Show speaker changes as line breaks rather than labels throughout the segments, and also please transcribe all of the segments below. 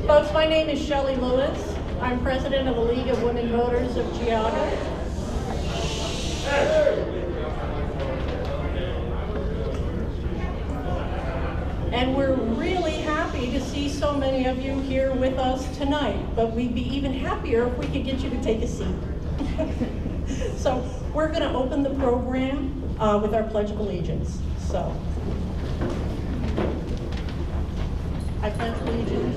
Folks, my name is Shelley Lewis. I'm president of the League of Women Voters of Geauga. And we're really happy to see so many of you here with us tonight, but we'd be even happier if we could get you to take a seat. So we're going to open the program with our Pledge of Allegiance. So, I pledge allegiance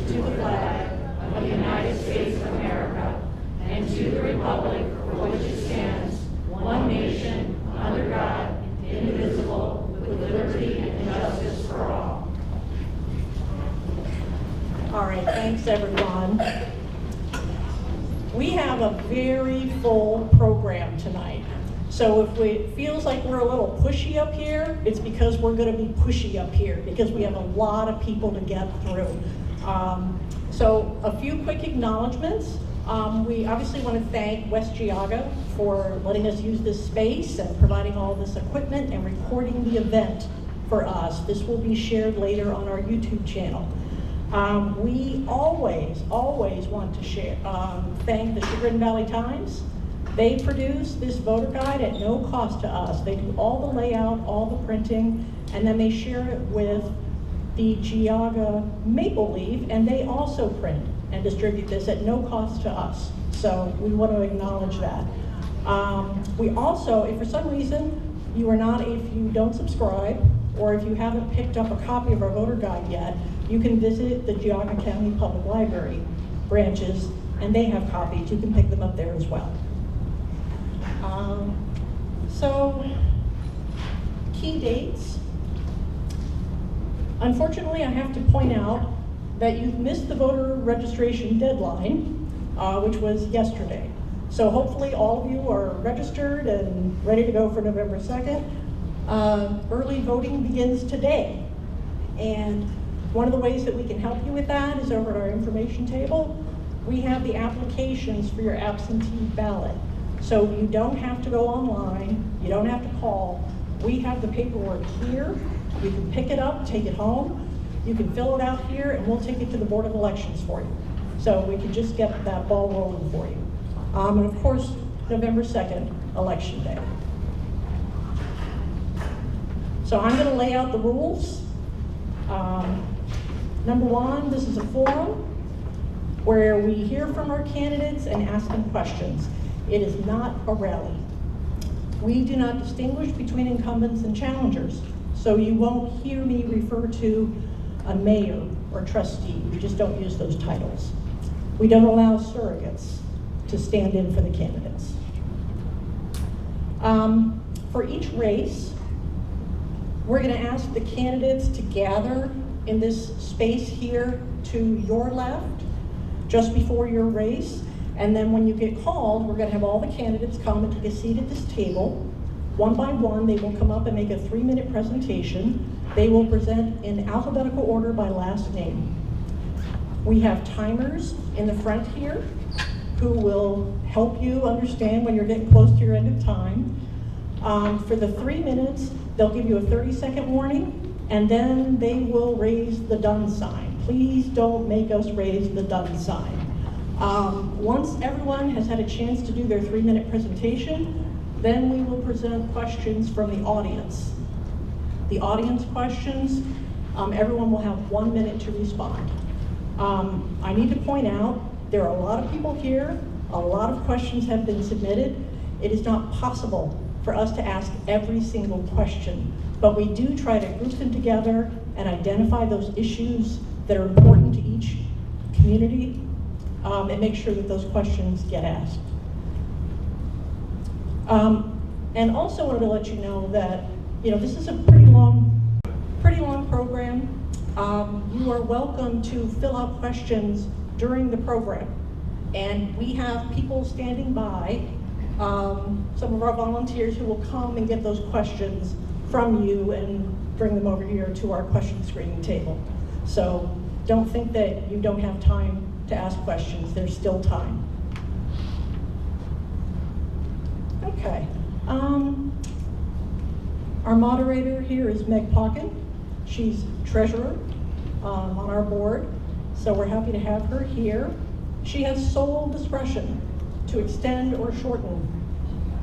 to the flag of the United States of America and to the republic for which it stands, one nation, under God, indivisible, with liberty and justice for all. All right, thanks everyone. We have a very full program tonight. So if it feels like we're a little pushy up here, it's because we're going to be pushy up here because we have a lot of people to get through. So a few quick acknowledgments. We obviously want to thank West Geauga for letting us use this space and providing all this equipment and recording the event for us. This will be shared later on our YouTube channel. We always want to thank the Chagrin Valley Times. They produce this voter guide at no cost to us. They do all the layout, all the printing, and then they share it with the Geauga Maple Leaf, and they also print and distribute this at no cost to us. So we want to acknowledge that. We also, if for some reason if you don't subscribe, or if you haven't picked up a copy of our voter guide yet, you can visit the Geauga County Public Library branches, and they have copies. You can pick them up there as well. So, key dates. Unfortunately, I have to point out that you've missed the voter registration deadline, which was yesterday. So hopefully all of you are registered and ready to go for November 2nd. Early voting begins today. And one of the ways that we can help you with that is over at our information table. We have the applications for your absentee ballot. So you don't have to go online, you don't have to call. We have the paperwork here. You can pick it up, take it home. You can fill it out here, and we'll take it to the Board of Elections for you. So we can just get that ball rolling for you. And of course, November 2nd, Election Day. So I'm gonna lay out the rules. Number one, this is a forum where we hear from our candidates and ask them questions. It is not a rally. We do not distinguish between incumbents and challengers, so you won't hear me refer to a mayor or trustee. We just don't use those titles. We don't allow surrogates to stand in for the candidates. For each race, we're going to ask the candidates to gather in this space here to your left, just before your race. And then when you get called, we're going to have all the candidates come and take a seat at this table. One by one, they will come up and make a 3-minute presentation. They will present in alphabetical order by last name. We have timers in the front here who will help you understand when you're getting close to your end of time. For the 3 minutes, they'll give you a 30-second warning, and then they will raise the done sign. Please don't make us raise the done sign. Once everyone has had a chance to do their 3-minute presentation, then we will present questions from the audience. The audience questions, everyone will have 1 minute to respond. I need to point out, there are a lot of people here, a lot of questions have been submitted. It is not possible for us to ask every single question, but we do try to group them together and identify those issues that are important to each community and make sure that those questions get asked. And also wanted to let you know that, this is a pretty long program. You are welcome to fill out questions during the program. And we have people standing by, some of our volunteers who will come and get those questions from you and bring them over here to our question screening table. So don't think that you don't have time to ask questions. There's still time. Okay. Our moderator here is Meg Pocken. She's treasurer on our board. So we're happy to have her here. She has sole discretion to extend or shorten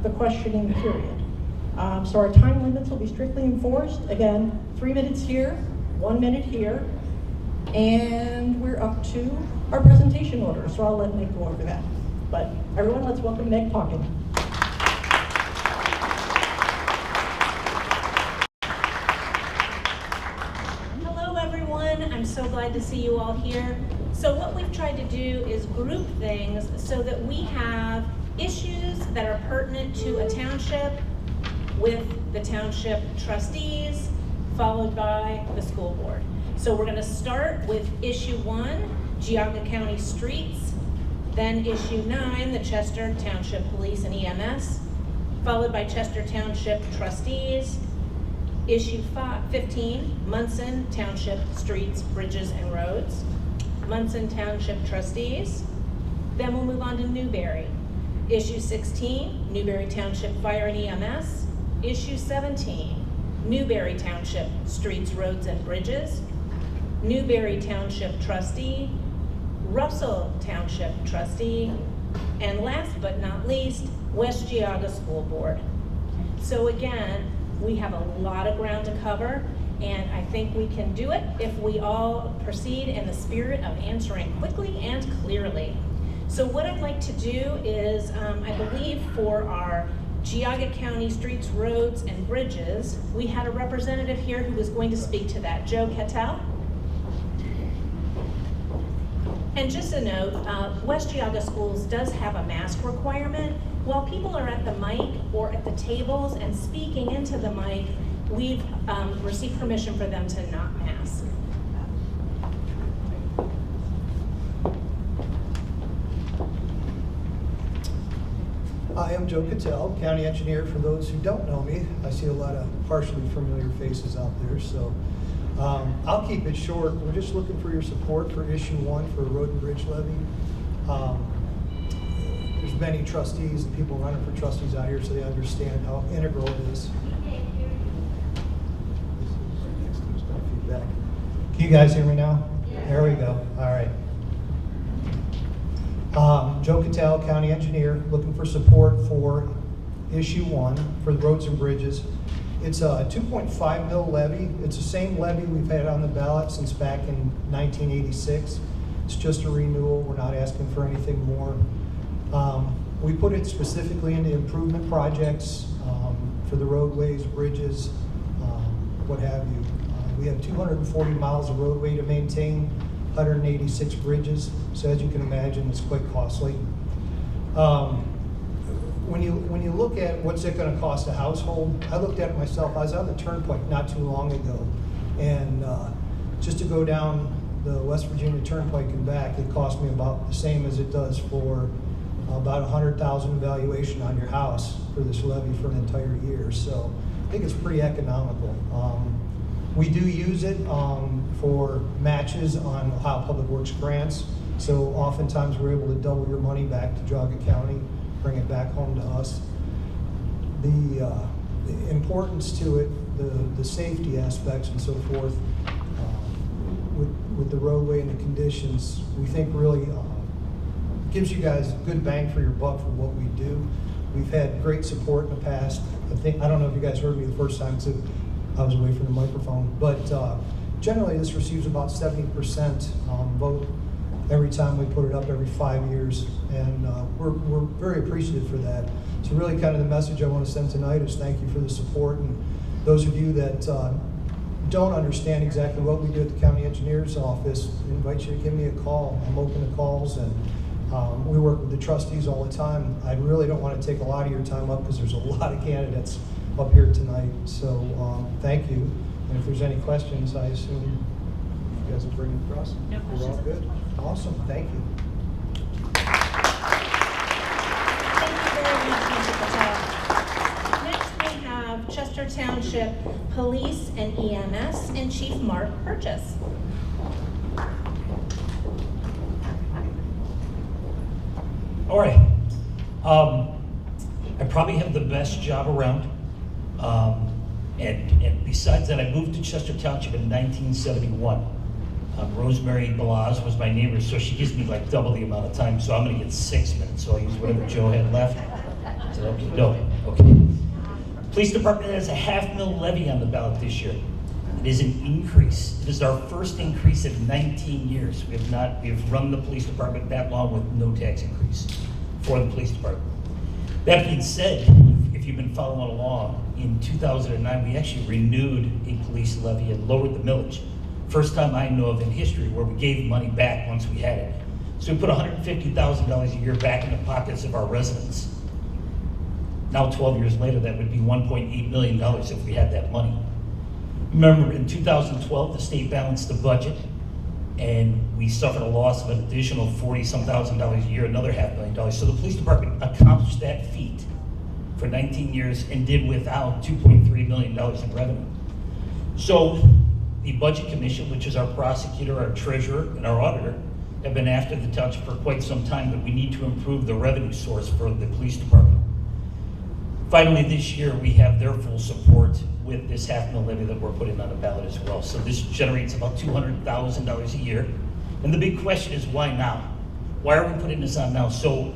the questioning period. So our time limits will be strictly enforced. Again, 3 minutes here, 1 minute here, and we're up to our presentation order. So I'll let Meg go over that. But everyone, let's welcome Meg Pauken.
Hello everyone, I'm so glad to see you all here. So what we've tried to do is group things so that we have issues that are pertinent to a township with the township trustees, followed by the school board. So we're gonna start with issue 1, Geauga County Streets, then issue 9, the Chester Township Police and EMS, followed by Chester Township Trustees, issue 15, Munson Township Streets, Bridges and Roads, Munson Township Trustees, then we'll move on to Newbury. Issue 16, Newbury Township Fire and EMS, issue 17, Newbury Township Streets, Roads and Bridges, Newbury Township Trustee, Russell Township Trustee, and last but not least, West Geauga School Board. So again, we have a lot of ground to cover, and I think we can do it if we all proceed in the spirit of answering quickly and clearly. So what I'd like to do is, I believe for our Geauga County Streets, Roads, and Bridges, we had a representative here who was going to speak to that. Joe Cattell? And just a note, West Geauga Schools does have a mask requirement. While people are at the mic or at the tables and speaking into the mic, we've received permission for them to not mask.
I am Joe Cattell, County Engineer. For those who don't know me, I see a lot of partially familiar faces out there, so I'll keep it short. We're just looking for your support for issue 1 for a road and bridge levy. There's many trustees and people running for trustees out here, so they understand how integral it is. Can you guys hear me now? Yeah. There we go. All right. Joe Cattell, County Engineer, looking for support for issue 1 for the roads and bridges. It's a 2.5 mil levy. It's the same levy we've had on the ballot since back in 1986. It's just a renewal. We're not asking for anything more. We put it specifically into improvement projects for the roadways, bridges, what have you. We have 240 miles of roadway to maintain, 186 bridges, so as you can imagine, it's quite costly. When you look at what's it going to cost a household, I looked at it myself. I was on the Turnpike not too long ago, and just to go down the West Virginia Turnpike and back, it cost me about the same as it does for about $100,000 valuation on your house for this levy for an entire year. So I think it's pretty economical. We do use it for matches on Ohio Public Works grants. So oftentimes we're able to double your money back to Geauga County, bring it back home to us. The importance to it, the safety aspects and so forth, with the roadway and the conditions, we think really gives you guys good bang for your buck for what we do. We've had great support in the past. I don't know if you guys heard me the first time because I was away from the microphone, but generally this receives about 70% vote every time we put it up every 5 years, and we're very appreciative for that. So really kind of the message I want to send tonight is thank you for the support, and those of you that don't understand exactly what we do at the County Engineer's Office, I invite you to give me a call. I'm open to calls, and we work with the trustees all the time. I really don't want to take a lot of your time up because there's a lot of candidates up here tonight. So thank you. And if there's any questions, I assume you guys will bring it for us.
No questions.
We're all good. Awesome. Thank you.
Thank you very much, Mr. Patel. Next we have Chester Township Police and EMS and Chief Mark Purchase.
All right. I probably have the best job around. And besides that, I moved to Chester Township in 1971. Rosemary Blas was my neighbor, so she gives me like double the amount of time, so I'm gonna get 6 minutes, so I'll use whatever Joe had left. I said, okay, no, okay. Police Department has a $500,000 levy on the ballot this year. It is an increase. It is our first increase in 19 years. We've run the police department that long with no tax increase for the police department. That being said, if you've been following along, in 2009, we actually renewed a police levy and lowered the millage. First time I know of in history where we gave money back once we had it. So we put $150,000 a year back in the pockets of our residents. Now 12 years later, that would be $1.8 million if we had that money. Remember, in 2012, the state balanced the budget, and we suffered a loss of an additional $40-some thousand a year, another $500,000. So the police department accomplished that feat for 19 years and did without $2.3 million in revenue. So the Budget Commission, which is our prosecutor, our treasurer, and our auditor, have been after the township for quite some time, but we need to improve the revenue source for the police department. Finally, this year, we have their full support with this $500,000 levy that we're putting on the ballot as well. So this generates about $200,000 a year. And the big question is, why now? Why are we putting this on now? So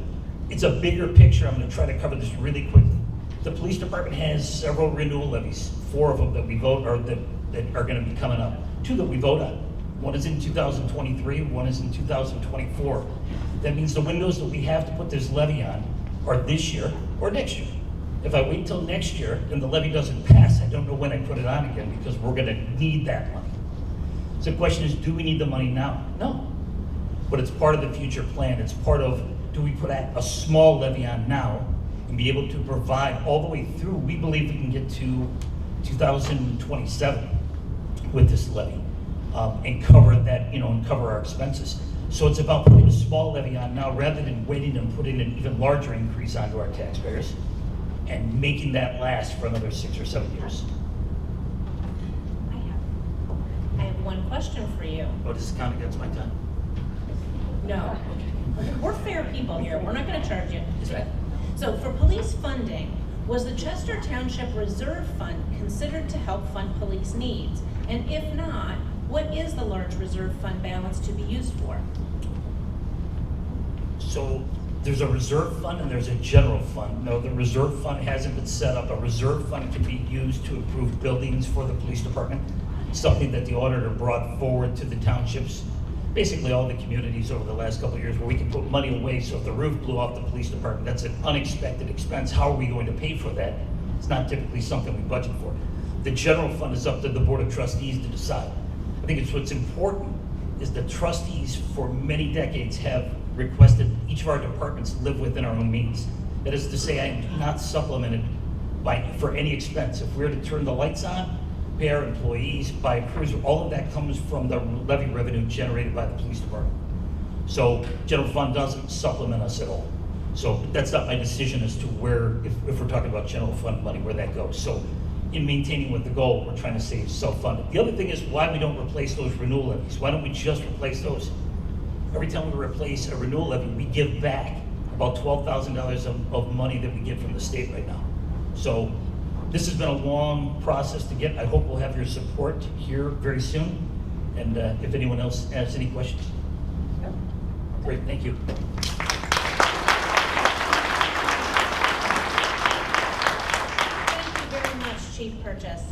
it's a bigger picture. I'm gonna try to cover this really quickly. The police department has several renewal levies, 4 of them that we vote, or that are gonna be coming up. 2 that we vote on. One is in 2023, one is in 2024. That means the windows that we have to put this levy on are this year or next year. If I wait till next year and the levy doesn't pass, I don't know when I put it on again because we're gonna need that money. So the question is, do we need the money now? No, but it's part of the future plan. It's part of, do we put a small levy on now and be able to provide all the way through? We believe we can get to 2027 with this levy and cover that, and cover our expenses. So it's about putting a small levy on now rather than waiting and putting an even larger increase onto our taxpayers and making that last for another 6 or 7 years.
I have one question for you.
Oh, does this count against my time?
No. We're fair people here. We're not gonna charge you.
Is that?
So for police funding, was the Chester Township Reserve Fund considered to help fund police needs? And if not, what is the large reserve fund balance to be used for?
So there's a reserve fund and there's a general fund. No, the reserve fund hasn't been set up. A reserve fund can be used to improve buildings for the police department, something that the auditor brought forward to the townships, basically all the communities over the last couple of years, where we can put money away. So if the roof blew off the police department, that's an unexpected expense. How are we going to pay for that? It's not typically something we budget for. The general fund is up to the Board of Trustees to decide. I think it's what's important is the trustees for many decades have requested each of our departments live within our own means. That is to say, I am not supplemented for any expense. If we're to turn the lights on, pay our employees, buy a cruiser, all of that comes from the levy revenue generated by the police department. So general fund doesn't supplement us at all. So that's not my decision as to where, if we're talking about general fund money, where that goes. So in maintaining with the goal, we're trying to save self-funded. The other thing is why we don't replace those renewal levies. Why don't we just replace those? Every time we replace a renewal levy, we give back about $12,000 of money that we get from the state right now. So this has been a long process to get. I hope we'll have your support here very soon. And if anyone else has any questions. Great, thank you.
Thank you very much, Chief Purchase.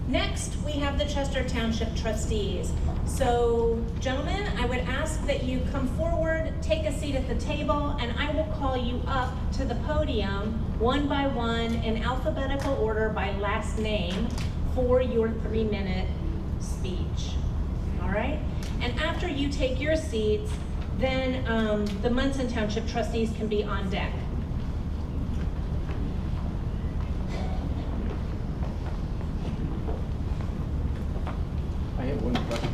Next, we have the Chester Township Trustees. So, gentlemen, I would ask that you come forward, take a seat at the table, and I will call you up to the podium one by one in alphabetical order by last name for your 3-minute speech. All right? And after you take your seats, then the Munson Township Trustees can be on deck.
I have one question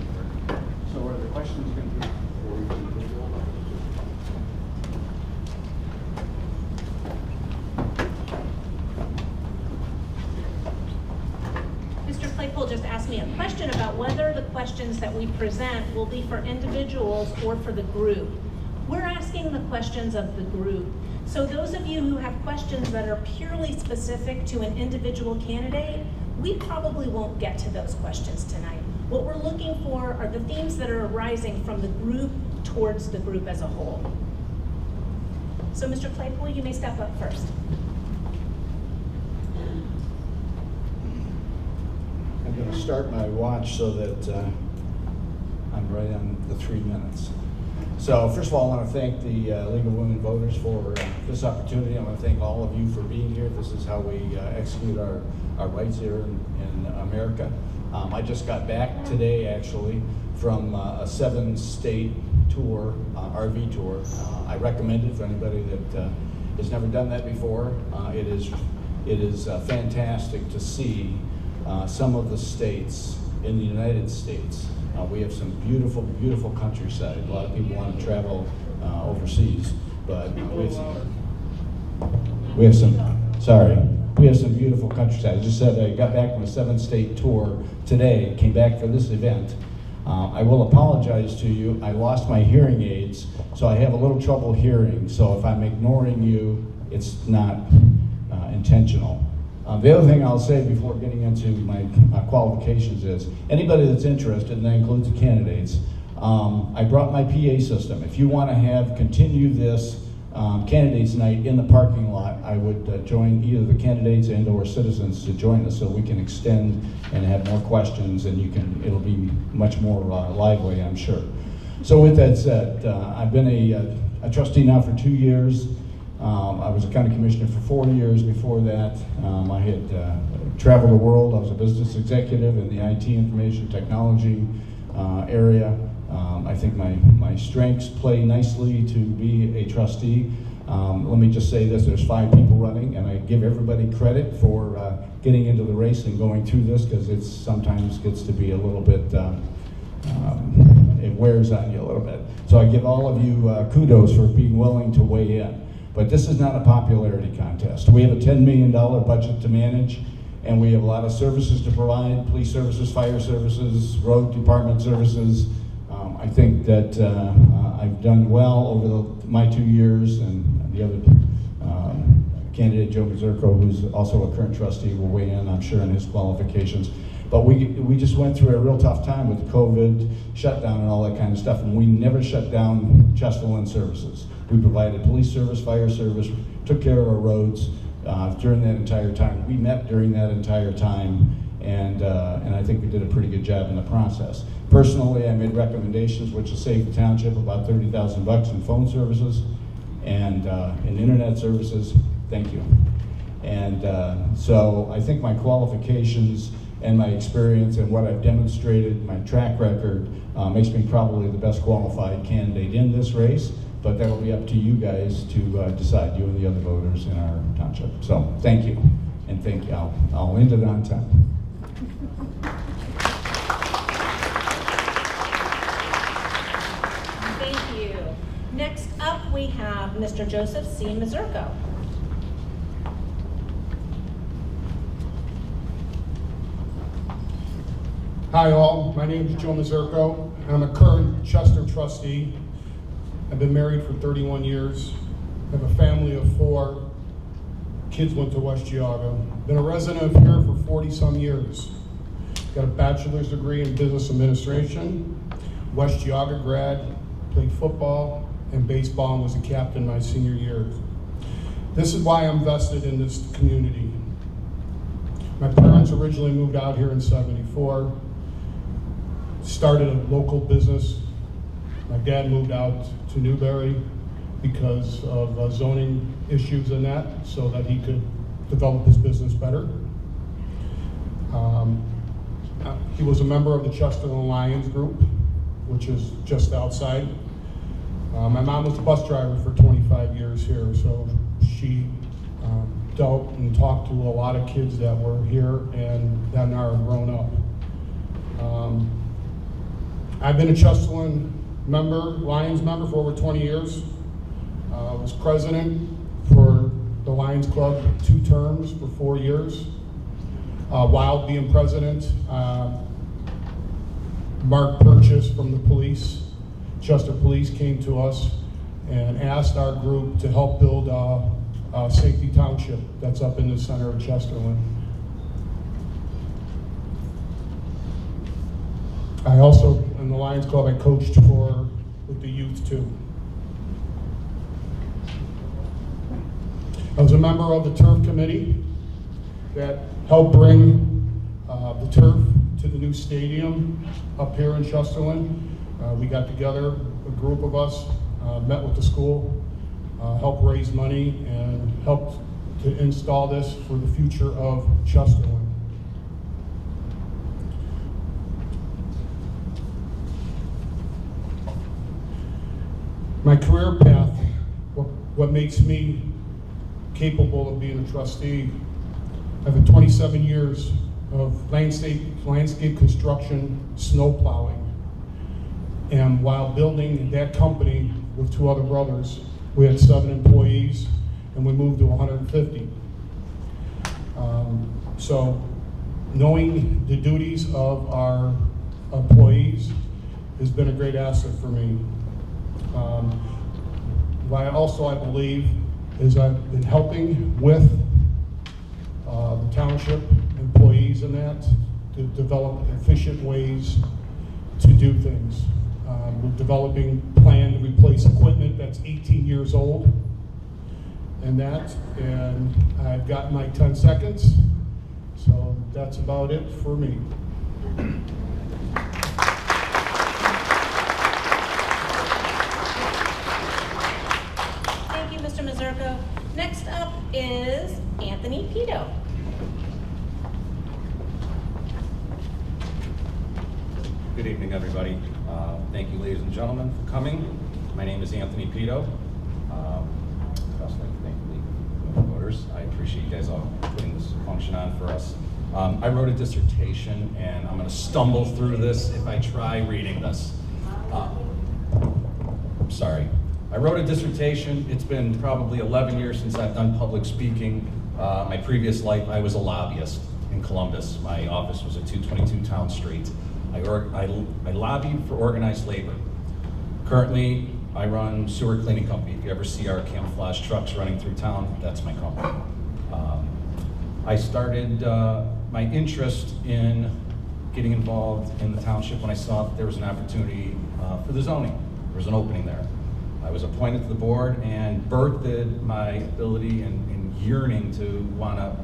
for you. So are the questions going to be for each individual?
Mr. Claypool just asked me a question about whether the questions that we present will be for individuals or for the group. We're asking the questions of the group. So those of you who have questions that are purely specific to an individual candidate, we probably won't get to those questions tonight. What we're looking for are the themes that are arising from the group towards the group as a whole. So Mr. Claypool, you may step up first.
I'm going to start my watch so that I'm right on the 3 minutes. So first of all, I want to thank the League of Women Voters for this opportunity. I want to thank all of you for being here. This is how we execute our rights here in America. I just got back today, actually, from a 7-state tour, RV tour. I recommend it for anybody that has never done that before. It is fantastic to see some of the states in the United States. We have some beautiful, beautiful countryside. A lot of people want to travel overseas, but we have some beautiful countryside. I just said I got back from a 7-state tour today, came back for this event. I will apologize to you. I lost my hearing aids, so I have a little trouble hearing. So if I'm ignoring you, it's not intentional. The other thing I'll say before getting into my qualifications is, anybody that's interested, and that includes the candidates, I brought my PA system. If you want to continue this candidates night in the parking lot, I would join either the candidates and or citizens to join us so we can extend and have more questions, and it'll be much more lively, I'm sure. So with that said, I've been a trustee now for 2 years. I was a county commissioner for 4 years before that. I had traveled the world. I was a business executive in the IT information technology area. I think my strengths play nicely to be a trustee. Let me just say this, there's 5 people running, and I give everybody credit for getting into the race and going through this, because it sometimes gets to be a little bit, it wears on you a little bit. So I give all of you kudos for being willing to weigh in. But this is not a popularity contest. We have a $10 million budget to manage, and we have a lot of services to provide: police services, fire services, road department services. I think that I've done well over my 2 years, and the other candidate, Joe Mazurko, who's also a current trustee, will weigh in, I'm sure, on his qualifications. But we just went through a real tough time with COVID, shutdown and all that kind of stuff, and we never shut down Chesterland services. We provided police service, fire service, took care of our roads during that entire time. We met during that entire time, and I think we did a pretty good job in the process. Personally, I made recommendations which will save the township about $30,000 in phone services and in internet services. Thank you. And so I think my qualifications and my experience and what I've demonstrated, my track record, makes me probably the best qualified candidate in this race. But that'll be up to you guys to decide, you and the other voters in our township. So thank you, and thank you. I'll end it on time.
Thank you. Next up, we have Mr. Joseph C. Mazurko.
Hi all, my name is Joe Mazurko. I'm a current Chester trustee. I've been married for 31 years. I have a family of 4. Kids went to West Geauga. Been a resident of here for 40-some years. Got a bachelor's degree in business administration. West Geauga grad, played football and baseball and was a captain my senior year. This is why I'm vested in this community. My parents originally moved out here in '74, started a local business. My dad moved out to Newbury because of zoning issues and that, so that he could develop his business better. He was a member of the Chester Lions group, which is just outside. My mom was a bus driver for 25 years here, so she dealt and talked to a lot of kids that were here and that now are grown up. I've been a Chesterland member, Lions member, for over 20 years. I was president for the Lions Club 2 terms for 4 years. While being president, Mark Purchase from the police, Chester Police, came to us and asked our group to help build Safety Township that's up in the center of Chesterland. I also, in the Lions Club, I coached with the youth too. I was a member of the turf committee that helped bring the turf to the new stadium up here in Chesterland. We got together, a group of us, met with the school, helped raise money, and helped to install this for the future of Chesterland. My career path, what makes me capable of being a trustee, I've had 27 years of landscape construction, snow plowing. And while building that company with 2 other brothers, we had 7 employees and we moved to 150. So knowing the duties of our employees has been a great asset for me. What I believe is I've been helping with the township employees in that to develop efficient ways to do things. We're developing a plan to replace equipment that's 18 years old and I've got my 10 seconds, so that's about it for me.
Thank you, Mr. Mazurko. Next up is Anthony Pito.
Good evening, everybody. Thank you, ladies and gentlemen, for coming. My name is Anthony Pito. I'd also like to thank the voters. I appreciate you guys all putting this function on for us. I wrote a dissertation, and I'm going to stumble through this if I try reading this. I'm sorry. I wrote a dissertation. It's been probably 11 years since I've done public speaking. My previous life, I was a lobbyist in Columbus. My office was at 222 Town Street. I lobbied for organized labor. Currently, I run sewer cleaning company. If you ever see our camouflage trucks running through town, that's my company. I started my interest in getting involved in the township when I saw that there was an opportunity for the zoning. There was an opening there. I was appointed to the board and birthed my ability and yearning to want to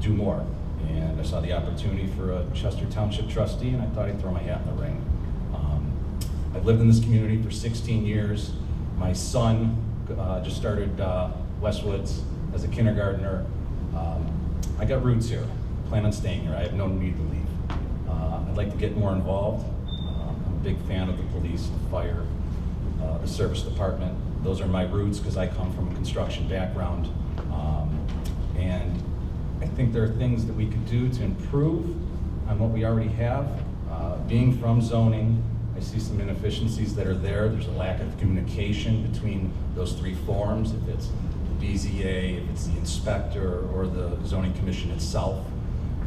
do more. And I saw the opportunity for a Chester Township Trustee, and I thought I'd throw my hat in the ring. I've lived in this community for 16 years. My son just started Westwoods as a kindergartner. I got roots here. I plan on staying here. I have no need to leave. I'd like to get more involved. I'm a big fan of the police, the fire, the service department. Those are my roots because I come from a construction background. And I think there are things that we could do to improve on what we already have. Being from zoning, I see some inefficiencies that are there. There's a lack of communication between those 3 forms, if it's the BZA, if it's the inspector, or the zoning commission itself.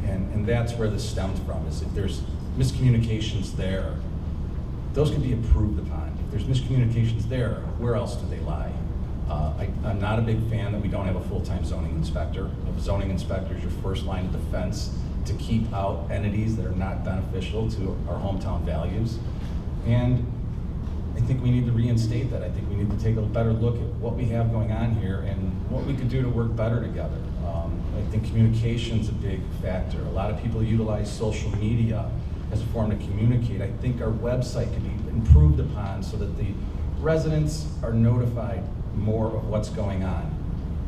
And that's where this stems from, is if there's miscommunications there, those can be improved upon. If there's miscommunications there, where else do they lie? I'm not a big fan that we don't have a full-time zoning inspector. A zoning inspector is your first line of defense to keep out entities that are not beneficial to our hometown values. And I think we need to reinstate that. I think we need to take a better look at what we have going on here and what we could do to work better together. I think communication's a big factor. A lot of people utilize social media as a form to communicate. I think our website can be improved upon so that the residents are notified more of what's going on.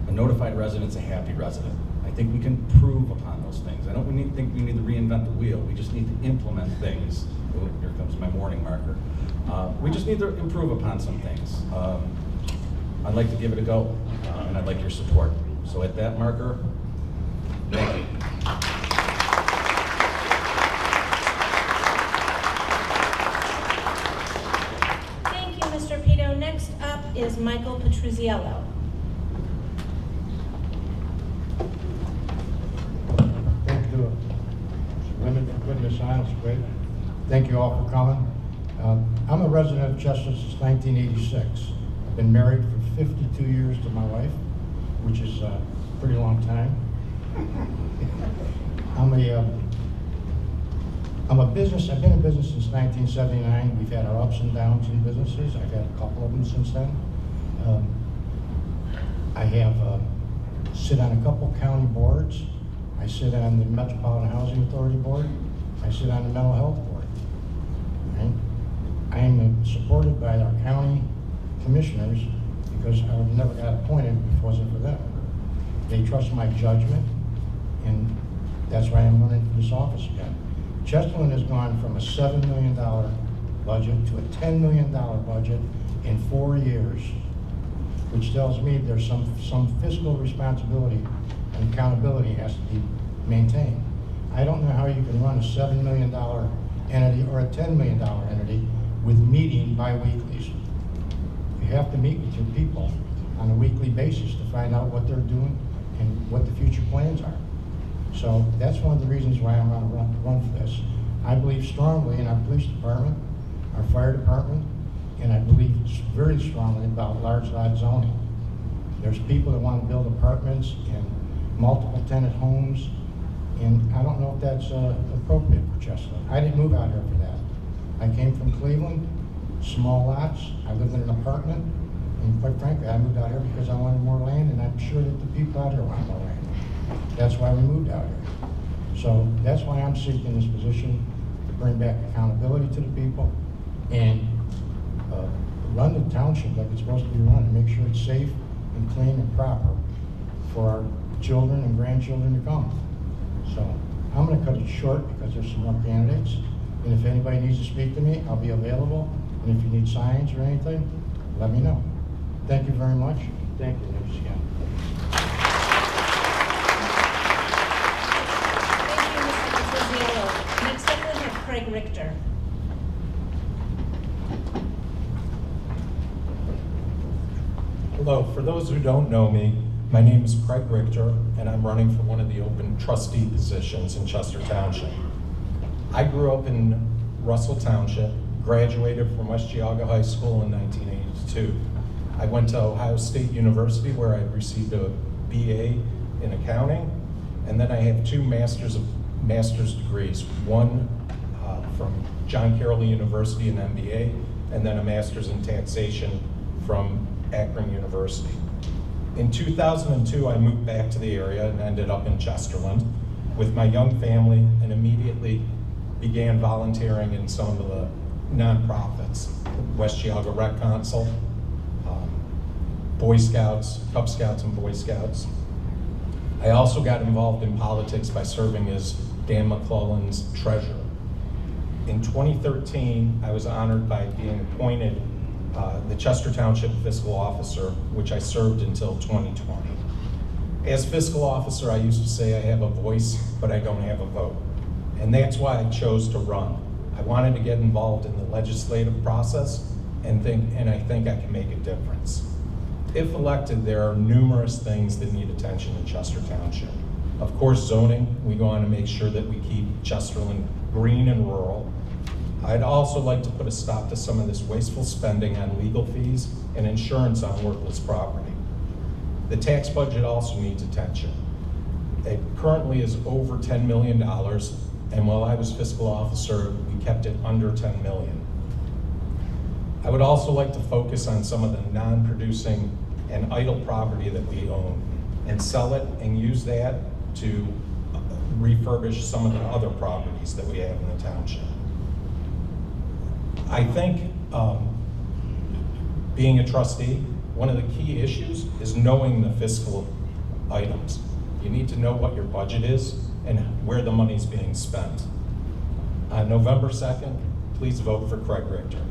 A notified resident's a happy resident. I think we can improve upon those things. I don't think we need to reinvent the wheel. We just need to implement things. Oh, here comes my morning marker. We just need to improve upon some things. I'd like to give it a go, and I'd like your support. So at that marker, thank you.
Thank you, Mr. Pito. Next up is Michael Petruzziello.
Thank you. Witness silence, great. Thank you all for coming. I'm a resident of Chester since 1986. I've been married for 52 years to my wife, which is a pretty long time. I'm a I've been in business since 1979. We've had our ups and downs in businesses. I've had a couple of them since then. I have sit on a couple county boards. I sit on the Metropolitan Housing Authority Board. I sit on the Mental Health Board. Right? I am supported by our county commissioners because I would never got appointed if it wasn't for them. They trust my judgment, and that's why I'm running for this office again. Chesterland has gone from a $7 million budget to a $10 million budget in 4 years, which tells me there's some fiscal responsibility and accountability has to be maintained. I don't know how you can run a $7 million entity or a $10 million entity with meeting bi-weeklies. You have to meet with your people on a weekly basis to find out what they're doing and what the future plans are. So that's one of the reasons why I'm going to run for this. I believe strongly in our police department, our fire department, and I believe very strongly about large lot zoning. There's people that want to build apartments and multiple tenant homes, and I don't know if that's appropriate for Chesterland. I didn't move out here for that. I came from Cleveland, small lots. I lived in an apartment, and quite frankly, I moved out here because I wanted more land, and I'm sure that the people out here want more land. That's why we moved out here. So that's why I'm seeking this position, to bring back accountability to the people and run the township like it's supposed to be run and make sure it's safe and clean and proper for our children and grandchildren to come. So I'm going to cut it short because there's some more candidates. And if anybody needs to speak to me, I'll be available. And if you need signs or anything, let me know. Thank you very much. Thank you, ladies again.
Next up, we have Craig Richter.
Hello, for those who don't know me, my name is Craig Richter, and I'm running for one of the open trustee positions in Chester Township. I grew up in Russell Township, graduated from West Geauga High School in 1982. I went to Ohio State University where I received a BA in accounting, and then I have two master's degrees, one from John Carroll University, an MBA, and then a master's in taxation from Akron University. In 2002, I moved back to the area and ended up in Chesterland with my young family and immediately began volunteering in some of the nonprofits, West Geauga Rec Council, Boy Scouts, Cub Scouts and Boy Scouts. I also got involved in politics by serving as Dan McClellan's treasurer. In 2013, I was honored by being appointed the Chester Township Fiscal Officer, which I served until 2020. As fiscal officer, I used to say I have a voice, but I don't have a vote. And that's why I chose to run. I wanted to get involved in the legislative process and I think I can make a difference. If elected, there are numerous things that need attention in Chester Township. Of course, zoning, we go on to make sure that we keep Chesterland green and rural. I'd also like to put a stop to some of this wasteful spending on legal fees and insurance on worthless property. The tax budget also needs attention. It currently is over $10 million, and while I was fiscal officer, we kept it under $10 million. I would also like to focus on some of the non-producing and idle property that we own and sell it and use that to refurbish some of the other properties that we have in the township. I think being a trustee, one of the key issues is knowing the fiscal items. You need to know what your budget is and where the money's being spent. On November 2nd, please vote for Craig Richter.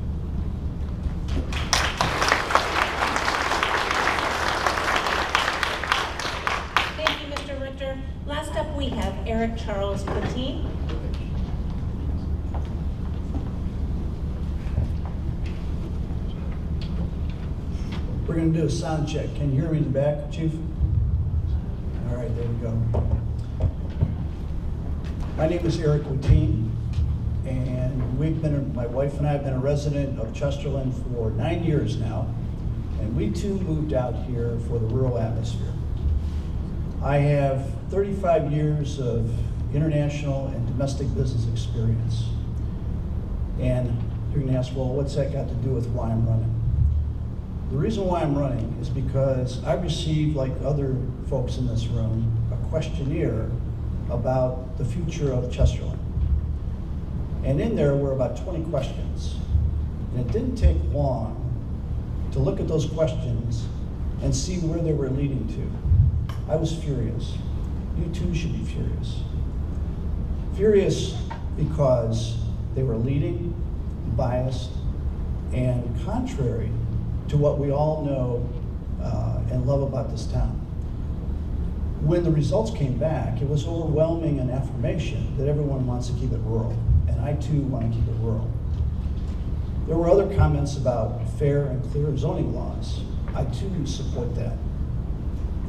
Thank you, Mr. Richter. Last up, we have Eric Charles Patine.
We're going to do a sound check. Can you hear me in the back, Chief? All right, there we go. My name is Eric Patine, and my wife and I have been a resident of Chesterland for 9 years now, and we too moved out here for the rural atmosphere. I have 35 years of international and domestic business experience. And you're gonna ask, well, what's that got to do with why I'm running? The reason why I'm running is because I received, like other folks in this room, a questionnaire about the future of Chesterland. And in there were about 20 questions. And it didn't take long to look at those questions and see where they were leading to. I was furious. You too should be furious. Furious because they were leading, biased, and contrary to what we all know and love about this town. When the results came back, it was overwhelming in affirmation that everyone wants to keep it rural, and I too want to keep it rural. There were other comments about fair and clear zoning laws. I too support that.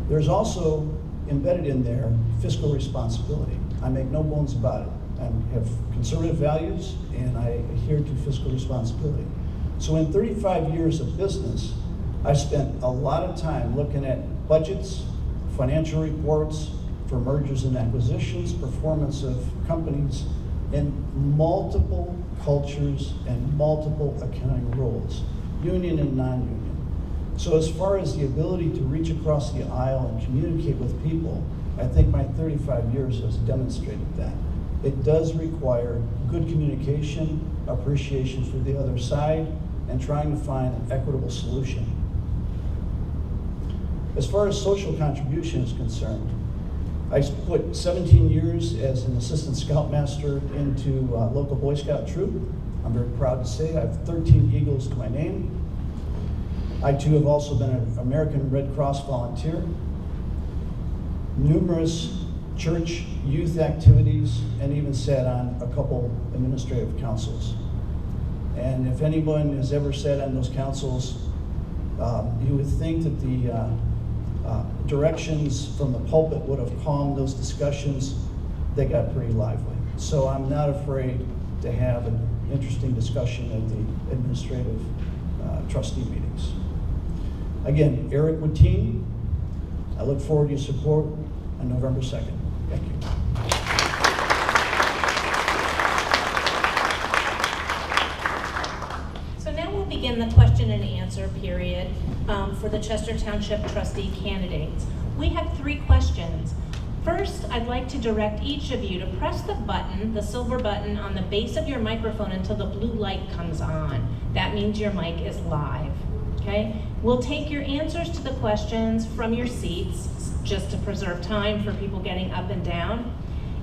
There's also embedded in there fiscal responsibility. I make no bones about it. I have conservative values and I adhere to fiscal responsibility. So in 35 years of business, I've spent a lot of time looking at budgets, financial reports for mergers and acquisitions, performance of companies, and multiple cultures and multiple accounting rules, union and non-union. So as far as the ability to reach across the aisle and communicate with people, I think my 35 years has demonstrated that. It does require good communication, appreciation for the other side, and trying to find an equitable solution. As far as social contribution is concerned, I put 17 years as an assistant scoutmaster into local Boy Scout troop. I'm very proud to say I have 13 Eagles to my name. I too have also been an American Red Cross volunteer. Numerous church youth activities, and even sat on a couple administrative councils. And if anyone has ever sat on those councils, you would think that the directions from the pulpit would have calmed those discussions. They got pretty lively. So I'm not afraid to have an interesting discussion at the administrative trustee meetings. Again, Eric Wittine, I look forward to your support on November 2nd. Thank you.
So now we'll begin the question and answer period for the Chester Township trustee candidates. We have 3 questions. First, I'd like to direct each of you to press the button, the silver button on the base of your microphone until the blue light comes on. That means your mic is live, okay? We'll take your answers to the questions from your seats, just to preserve time for people getting up and down.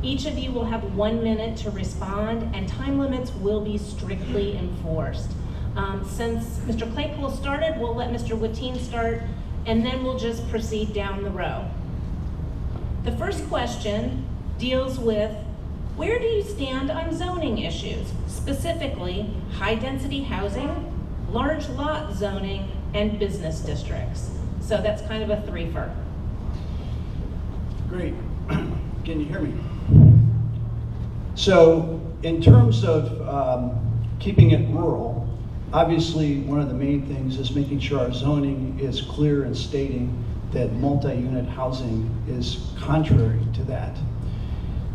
Each of you will have 1 minute to respond, and time limits will be strictly enforced. Since Mr. Claypool started, we'll let Mr. Wittine start, and then we'll just proceed down the row. The first question deals with, where do you stand on zoning issues, specifically high-density housing, large lot zoning, and business districts? So that's kind of a threefer.
Great. Can you hear me? So in terms of keeping it rural, obviously one of the main things is making sure our zoning is clear and stating that multi-unit housing is contrary to that.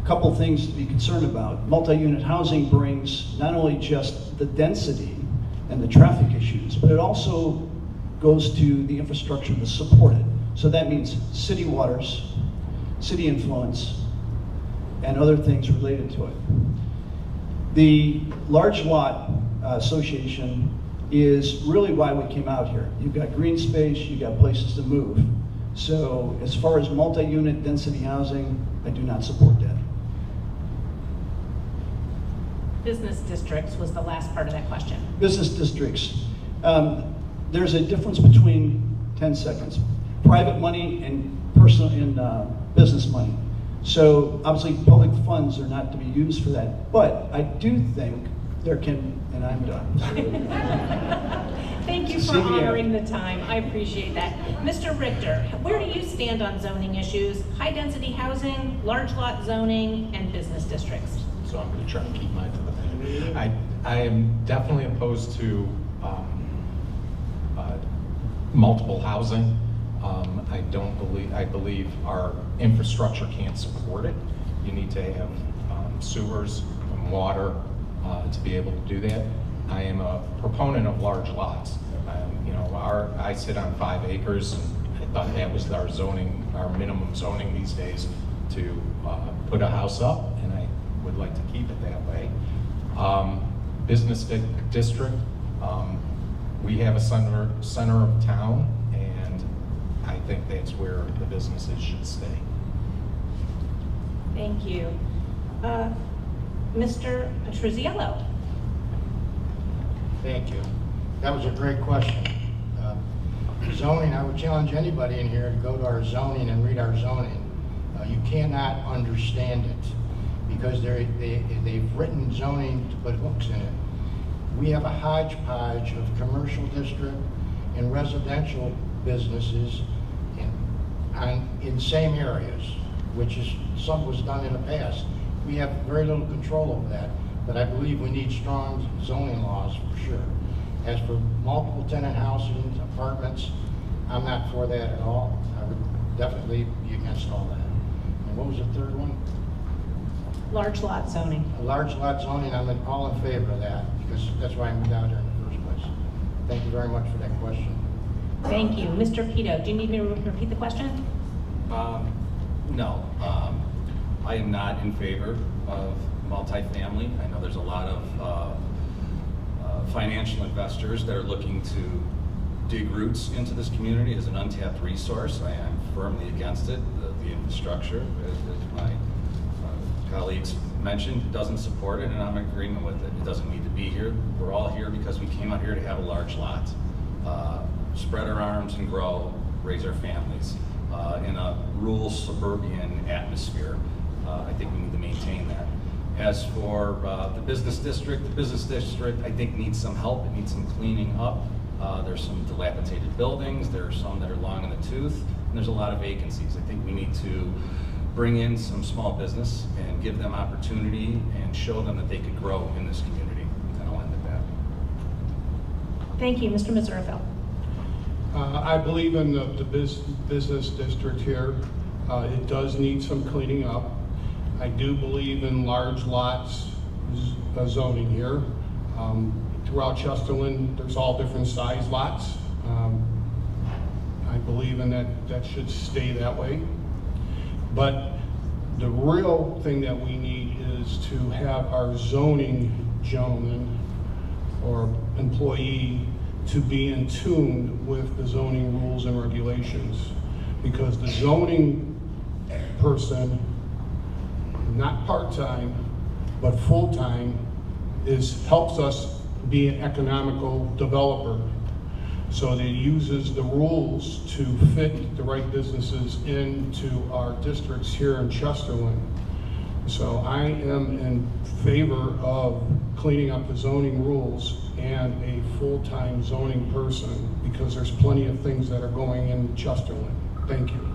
A couple things to be concerned about. Multi-unit housing brings not only just the density and the traffic issues, but it also goes to the infrastructure to support it. So that means city waters, city influence, and other things related to it. The large lot association is really why we came out here. You've got green space, you've got places to move. So as far as multi-unit density housing, I do not support that.
Business districts was the last part of that question.
Business districts. There's a difference between 10 seconds. Private money and personal and business money. So obviously public funds are not to be used for that. But I do think there can, and I'm done.
Thank you for honoring the time. I appreciate that. Mr. Richter, where do you stand on zoning issues, high density housing, large lot zoning, and business districts?
So I'm going to try and keep mine to the thing. I am definitely opposed to multiple housing. I believe our infrastructure can't support it. you need to have sewers and water to be able to do that. I am a proponent of large lots. You know, I sit on 5 acres, and I thought that was our zoning, our minimum zoning these days to put a house up, and I would like to keep it that way. Business district, we have a center of town, and I think that's where the businesses should stay.
Thank you. Mr. Trusiello.
Thank you. That was a great question. Zoning, I would challenge anybody in here to go to our zoning and read our zoning. You cannot understand it because they've written zoning to put hooks in it. We have a hodgepodge of commercial district and residential businesses in same areas, which is some was done in the past. We have very little control over that, but I believe we need strong zoning laws for sure. As for multiple tenant housing, apartments, I'm not for that at all. I would definitely be against all that. And what was the third one?
Large lot zoning.
A large lot zoning, I'm all in favor of that, because that's why I moved out here in the first place. Thank you very much for that question.
Thank you. Mr. Pito, do you need me to repeat the question?
No. I am not in favor of multifamily. I know there's a lot of financial investors that are looking to dig roots into this community as an untapped resource. I am firmly against it. The infrastructure, as my colleagues mentioned, doesn't support it, and I'm in agreement with it. It doesn't need to be here. We're all here because we came out here to have a large lot, spread our arms and grow, raise our families in a rural suburban atmosphere. I think we need to maintain that. As for the business district I think needs some help. It needs some cleaning up. There's some dilapidated buildings. There are some that are long in the tooth, and there's a lot of vacancies. I think we need to bring in some small business and give them opportunity and show them that they could grow in this community. And I'll end at that.
Thank you. Mr. Mazurko.
I believe in the business district here. It does need some cleaning up. I do believe in large lots zoning here. Throughout Chesterland, there's all different size lots. I believe in that should stay that way. But the real thing that we need is to have our zoning gentleman or employee to be in tune with the zoning rules and regulations. Because the zoning person, not part-time, but full-time, helps us be an economical developer. So that it uses the rules to fit the right businesses into our districts here in Chesterland. So I am in favor of cleaning up the zoning rules and a full-time zoning person, because there's plenty of things that are going in Chesterland. Thank you.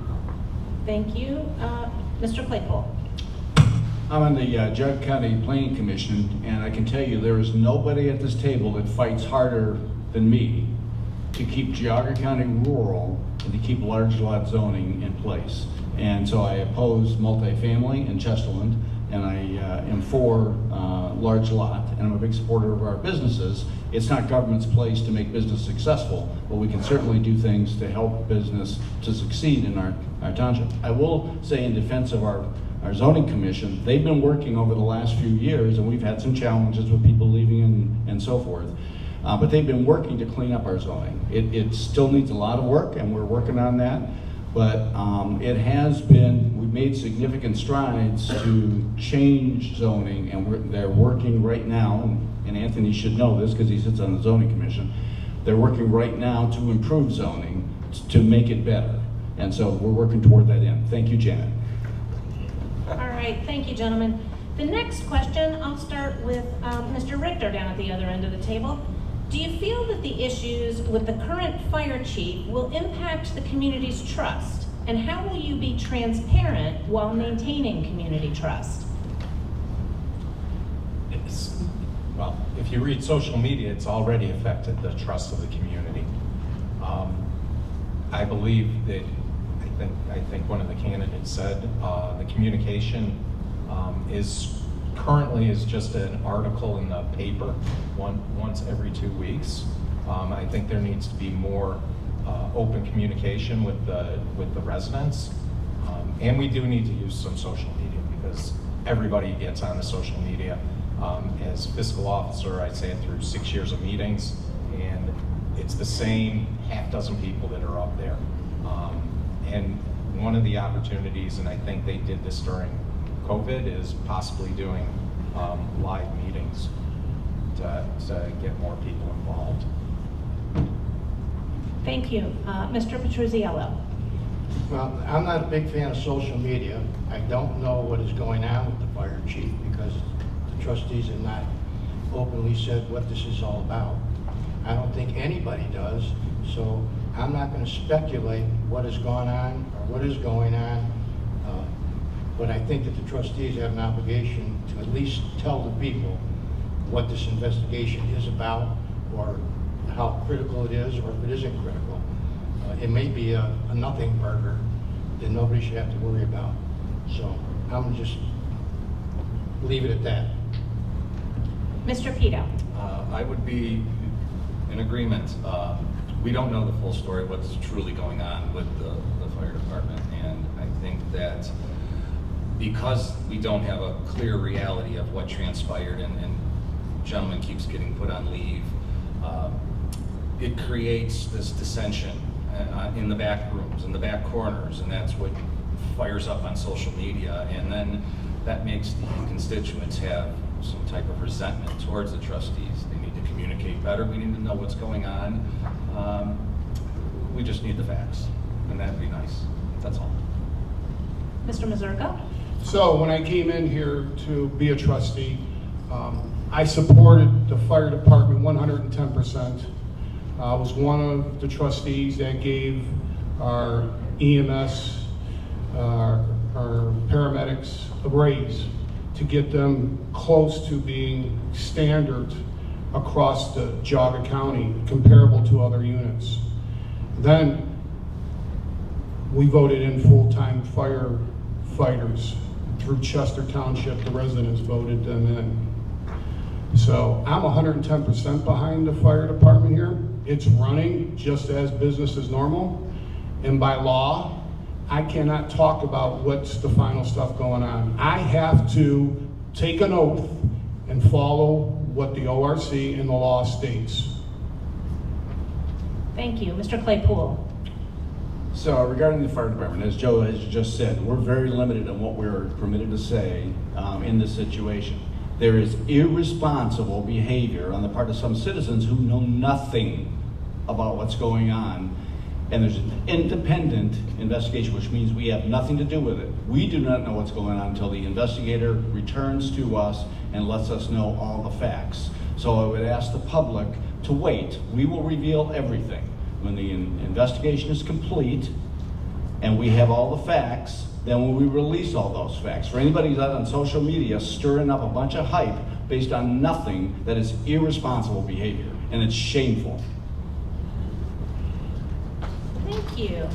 Thank you. Mr. Claypool.
I'm on the Geauga County Planning Commission, and I can tell you there is nobody at this table that fights harder than me to keep Geauga County rural and to keep large lot zoning in place. And so I oppose multifamily in Chesterland, and I am for large lot, and I'm a big supporter of our businesses. It's not government's place to make business successful, but we can certainly do things to help business to succeed in our township. I will say in defense of our zoning commission, they've been working over the last few years, and we've had some challenges with people leaving and so forth. But they've been working to clean up our zoning. It still needs a lot of work, and we're working on that. But it has been, we've made significant strides to change zoning, and they're working right now, and Anthony should know this because he sits on the zoning commission. They're working right now to improve zoning, to make it better. And so we're working toward that end. Thank you, Janet.
All right, thank you, gentlemen. The next question, I'll start with Mr. Richter down at the other end of the table. Do you feel that the issues with the current fire chief will impact the community's trust? And how will you be transparent while maintaining community trust?
Well, if you read social media, it's already affected the trust of the community. I believe that, I think one of the candidates said, the communication currently is just an article in the paper once every 2 weeks. I think there needs to be more open communication with the residents. And we do need to use some social media because everybody gets on the social media. As fiscal officer, I say it through 6 years of meetings, and it's the same half dozen people that are up there. And one of the opportunities, and I think they did this during COVID, is possibly doing live meetings to get more people involved.
Thank you. Mr. Petruzziello.
Well, I'm not a big fan of social media. I don't know what is going on with the fire chief because the trustees have not openly said what this is all about. I don't think anybody does, so I'm not going to speculate what has gone on or what is going on. But I think that the trustees have an obligation to at least tell the people what this investigation is about, or how critical it is, or if it isn't critical. It may be a nothing burger that nobody should have to worry about. So I'm gonna just leave it at that.
Mr. Pito.
I would be in agreement. We don't know the full story of what's truly going on with the fire department, and I think that because we don't have a clear reality of what transpired, and gentleman keeps getting put on leave, it creates this dissension in the back rooms, in the back corners, and that's what fires up on social media, and then that makes the constituents have some type of resentment towards the trustees. They need to communicate better. We need to know what's going on. We just need the facts, and that'd be nice. That's all.
Mr. Mazurka.
So when I came in here to be a trustee, I supported the fire department 110%. I was one of the trustees that gave our EMS, our paramedics a raise to get them close to being standard across the Geauga County, comparable to other units. Then we voted in full-time firefighters through Chester Township. The residents voted them in. So I'm 110% behind the fire department here. It's running just as business as normal. And by law, I cannot talk about what's the final stuff going on. I have to take an oath and follow what the ORC and the law states.
Thank you. Mr. Claypool.
So regarding the fire department, as Joe has just said, we're very limited on what we're permitted to say in this situation. There is irresponsible behavior on the part of some citizens who know nothing about what's going on, and there's an independent investigation, which means we have nothing to do with it. We do not know what's going on until the investigator returns to us and lets us know all the facts. So I would ask the public to wait. We will reveal everything. When the investigation is complete and we have all the facts, then we release all those facts. For anybody who's out on social media stirring up a bunch of hype based on nothing, that is irresponsible behavior, and it's shameful.
Thank you.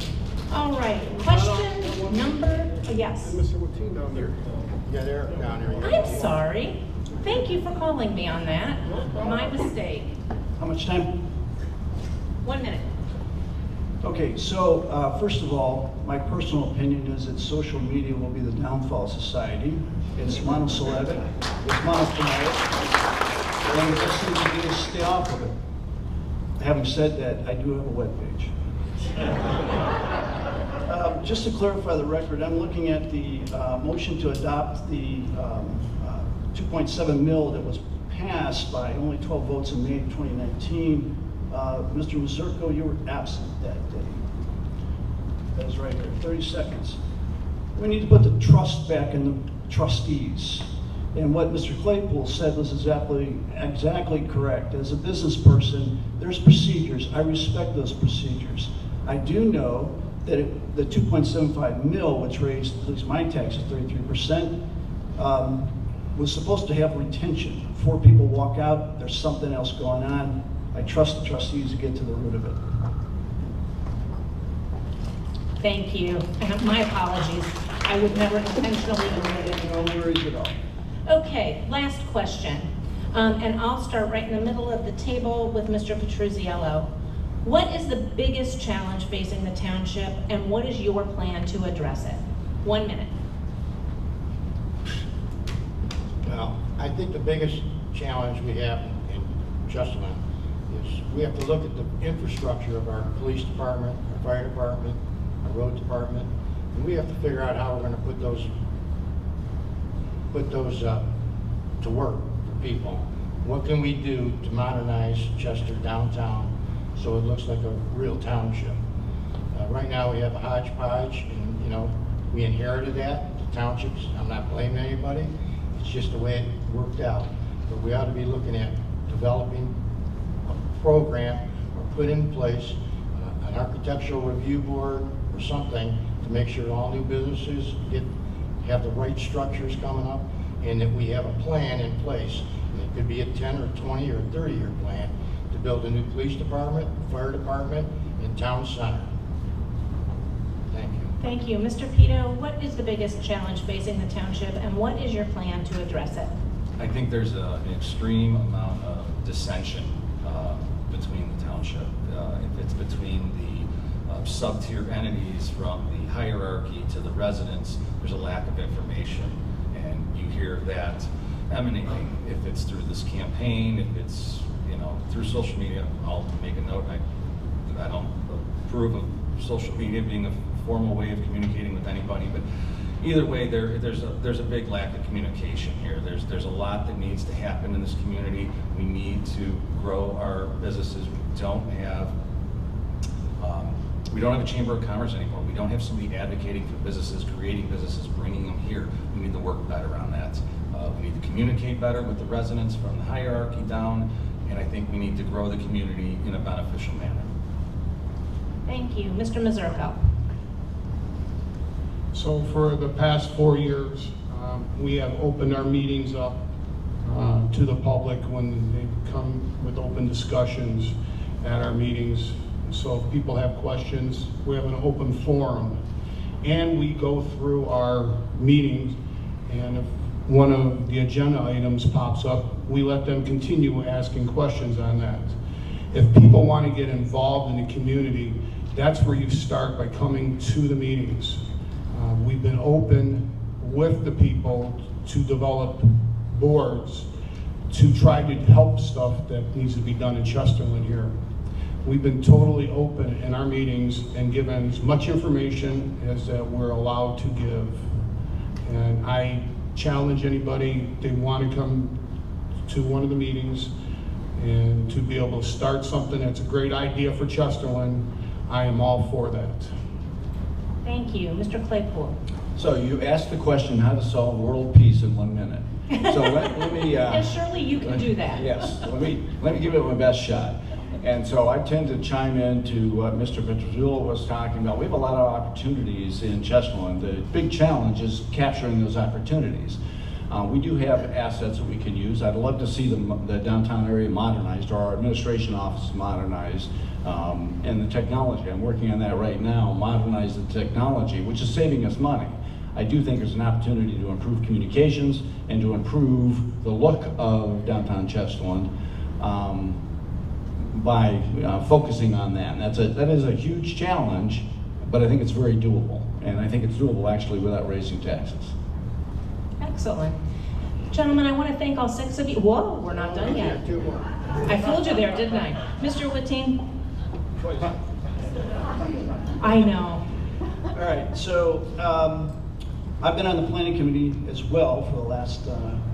All right, question number, yes.
Mr. Wateen down there. Yeah, they're down there.
I'm sorry. Thank you for calling me on that. My mistake.
How much time?
1 minute.
Okay, so first of all, my personal opinion is that social media will be the downfall of society. It's monosyllabic, it's monophonetic, and the best thing to do is stay off of it. Having said that, I do have a webpage. Just to clarify the record, I'm looking at the motion to adopt the 2.7 mil that was passed by only 12 votes in May 2019. Mr. Mazurko, you were absent that day. That was right here, 30 seconds. We need to put the trust back in the trustees. And what Mr. Claypool said was exactly correct. As a business person, there's procedures. I respect those procedures. I do know that the 2.75 mil, which raised at least my taxes 33%, was supposed to have retention. Before people walk out, there's something else going on. I trust the trustees to get to the root of it.
Thank you. And my apologies. I would never intentionally do it.
No worries at all.
Okay, last question. And I'll start right in the middle of the table with Mr. Petruzziello. What is the biggest challenge facing the township, and what is your plan to address it? 1 minute.
Well, I think the biggest challenge we have in Chesterland is we have to look at the infrastructure of our police department, our fire department, our road department, and we have to figure out how we're going to put those to work for people. What can we do to modernize Chester downtown so it looks like a real township? Right now we have a hodgepodge, and we inherited that, the townships. I'm not blaming anybody. It's just the way it worked out. But we ought to be looking at developing a program or put in place an architectural review board or something to make sure all new businesses have the right structures coming up, and that we have a plan in place. And it could be a 10 or 20 or 30-year plan to build a new police department, fire department, and town center. Thank you.
Thank you. Mr. Pito, what is the biggest challenge facing the township, and what is your plan to address it?
I think there's an extreme amount of dissension between the township. If it's between the sub-tier entities, from the hierarchy to the residents, there's a lack of information. And you hear that emanating, if it's through this campaign, if it's through social media. I'll make a note, I don't approve of social media being a formal way of communicating with anybody, but either way, there's a big lack of communication here. There's a lot that needs to happen in this community. We need to grow our businesses. We don't have a chamber of commerce anymore. We don't have somebody advocating for businesses, creating businesses, bringing them here. We need to work better on that. We need to communicate better with the residents from the hierarchy down, and I think we need to grow the community in a beneficial manner.
Thank you. Mr. Mazurko.
So for the past 4 years, we have opened our meetings up to the public when they come with open discussions at our meetings. So if people have questions, we have an open forum. And we go through our meetings, and if one of the agenda items pops up, we let them continue asking questions on that. If people want to get involved in the community, that's where you start, by coming to the meetings. We've been open with the people to develop boards to try to help stuff that needs to be done in Chesterland here. We've been totally open in our meetings and given as much information as that we're allowed to give. And I challenge anybody, they want to come to one of the meetings and to be able to start something that's a great idea for Chesterland, I am all for that.
Thank you. Mr. Claypool.
So you asked the question, how to solve world peace in 1 minute. So let me...
And surely you can do that.
Yes, let me give it my best shot. And so I tend to chime into what Mr. Petruzziello was talking about. We have a lot of opportunities in Chesterland. The big challenge is capturing those opportunities. We do have assets that we can use. I'd love to see the downtown area modernized, or our administration office modernized, and the technology. I'm working on that right now, modernize the technology, which is saving us money. I do think there's an opportunity to improve communications and to improve the look of downtown Chesterland by focusing on that. And that is a huge challenge, but I think it's very doable. And I think it's doable actually without raising taxes.
Excellent. Gentlemen, I want to thank all 6 of you. Whoa, we're not done yet. I fooled you there, didn't I? Mr. Whitting? I know.
All right, so I've been on the planning committee as well for the last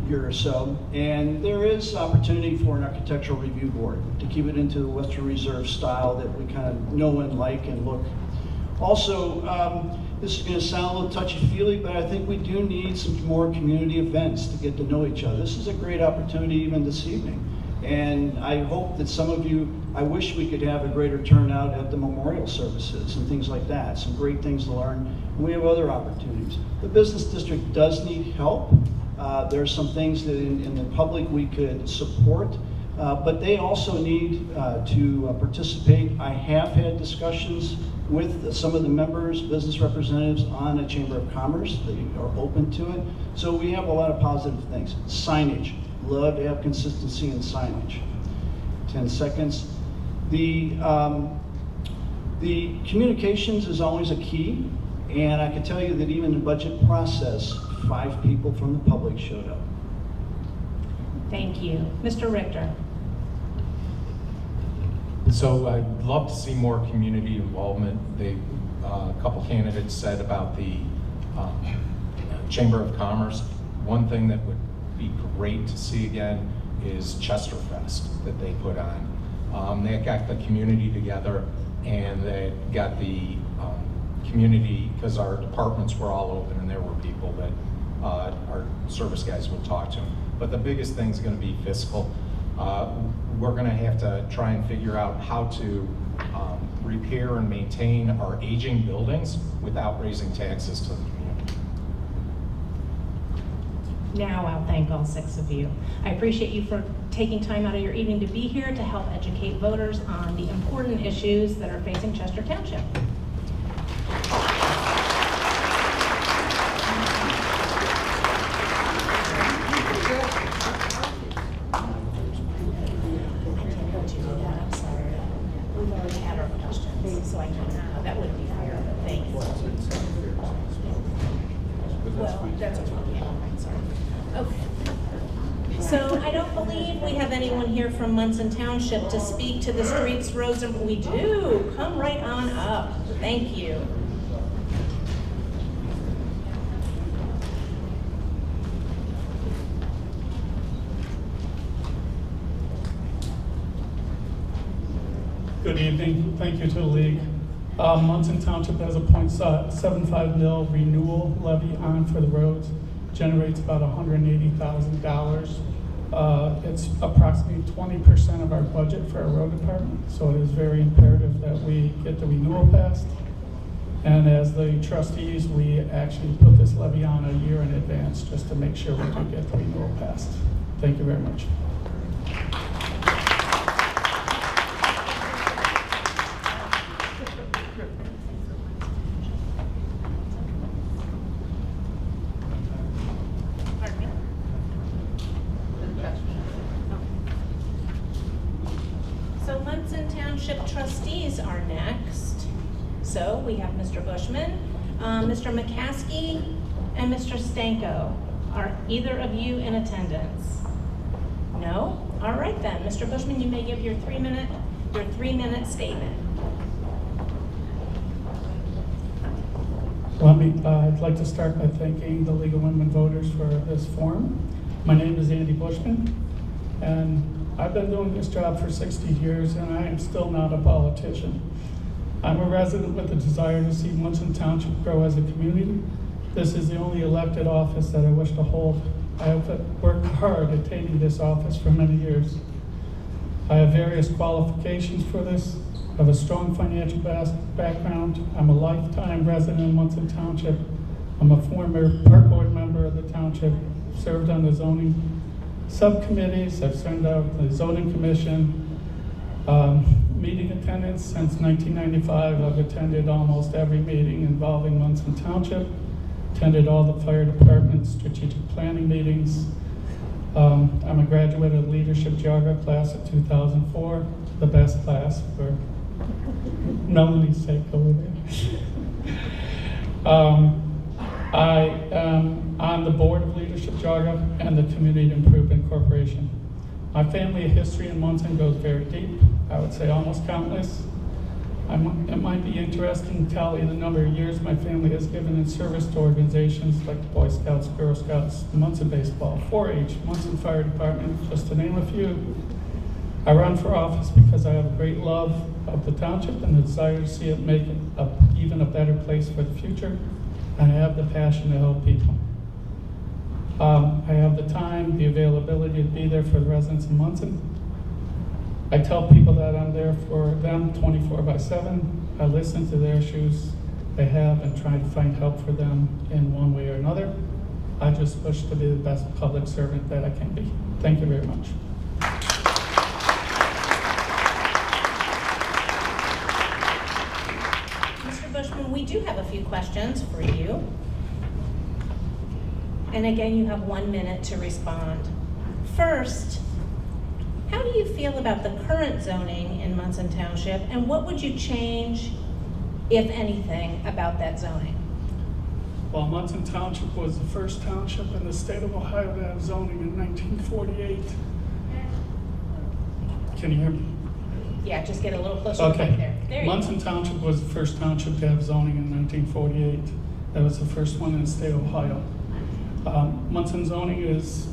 year or so, and there is opportunity for an architectural review board to keep it into the Western Reserve style that we kind of know and like and look. Also, this is going to sound a little touchy-feely, but I think we do need some more community events to get to know each other. This is a great opportunity even this evening. And I hope that some of you, I wish we could have a greater turnout at the memorial services and things like that. Some great things to learn. And we have other opportunities. The business district does need help. There's some things that in the public we could support. But they also need to participate. I have had discussions with some of the members, business representatives on a Chamber of Commerce. They are open to it. So we have a lot of positive things. Signage, love to have consistency in signage. 10 seconds. The communications is always a key, and I can tell you that even in the budget process, 5 people from the public showed up.
Thank you. Mr. Richter.
So I'd love to see more community involvement. A couple candidates said about the Chamber of Commerce. One thing that would be great to see again is Chester Fest that they put on. They got the community together, and they got the community, because our departments were all open and there were people that our service guys would talk to. But the biggest thing is going to be fiscal. We're going to have to try and figure out how to repair and maintain our aging buildings without raising taxes to the community.
Now I'll thank all 6 of you. I appreciate you for taking time out of your evening to be here to help educate voters on the important issues that are facing Chester Township. So I don't believe we have anyone here from Munson Township to speak to the streets, roads, and we do. Come right on up. Thank you.
Good evening. Thank you to the league. Munson Township has a .75 mil renewal levy on for the roads. Generates about $180,000. It's approximately 20% of our budget for our road department, so it is very imperative that we get the renewal passed. And as the trustees, we actually put this levy on a year in advance just to make sure we do get the renewal passed. Thank you very much.
So Munson Township trustees are next. So we have Mr. Bushman, Mr. McCaskey, and Mr. Stanko. Are either of you in attendance? No? All right then. Mr. Bushman, you may give your 3-minute statement.
I'd like to start by thanking the League of Women Voters for this forum. My name is Andy Bushman, and I've been doing this job for 60 years, and I am still not a politician. I'm a resident with a desire to see Munson Township grow as a community. This is the only elected office that I wish to hold. I have worked hard at attaining this office for many years. I have various qualifications for this. I have a strong financial background. I'm a lifetime resident of Munson Township. I'm a former park board member of the township, served on the zoning subcommittees. I've served on the zoning commission. Meeting attendance since 1995. I've attended almost every meeting involving Munson Township. Attended all the fire department strategic planning meetings. I'm a graduate of Leadership Geauga class of 2004, the best class for Melanie's sake over there. I am on the board of Leadership Geauga and the Community Improvement Corporation. My family history in Munson goes very deep. I would say almost countless. It might be interesting to tally the number of years my family has given in service to organizations like the Boy Scouts, Girl Scouts, Munson Baseball, 4-H, Munson Fire Department, just to name a few. I run for office because I have a great love of the township and the desire to see it make it even a better place for the future, and I have the passion to help people. I have the time, the availability to be there for the residents of Munson. I tell people that I'm there for them 24/7. I listen to their issues they have and try to find help for them in one way or another. I just wish to be the best public servant that I can be. Thank you very much.
we do have a few questions for you. And again, you have 1 minute to respond. First, how do you feel about the current zoning in Munson Township, and what would you change, if anything, about that zoning?
Well, Munson Township was the first township in the state of Ohio to have zoning in 1948. Can you hear me?
Yeah, just get a little closer to the mic there. There you go.
Munson Township was the first township to have zoning in 1948. That was the first one in the state of Ohio. Munson zoning is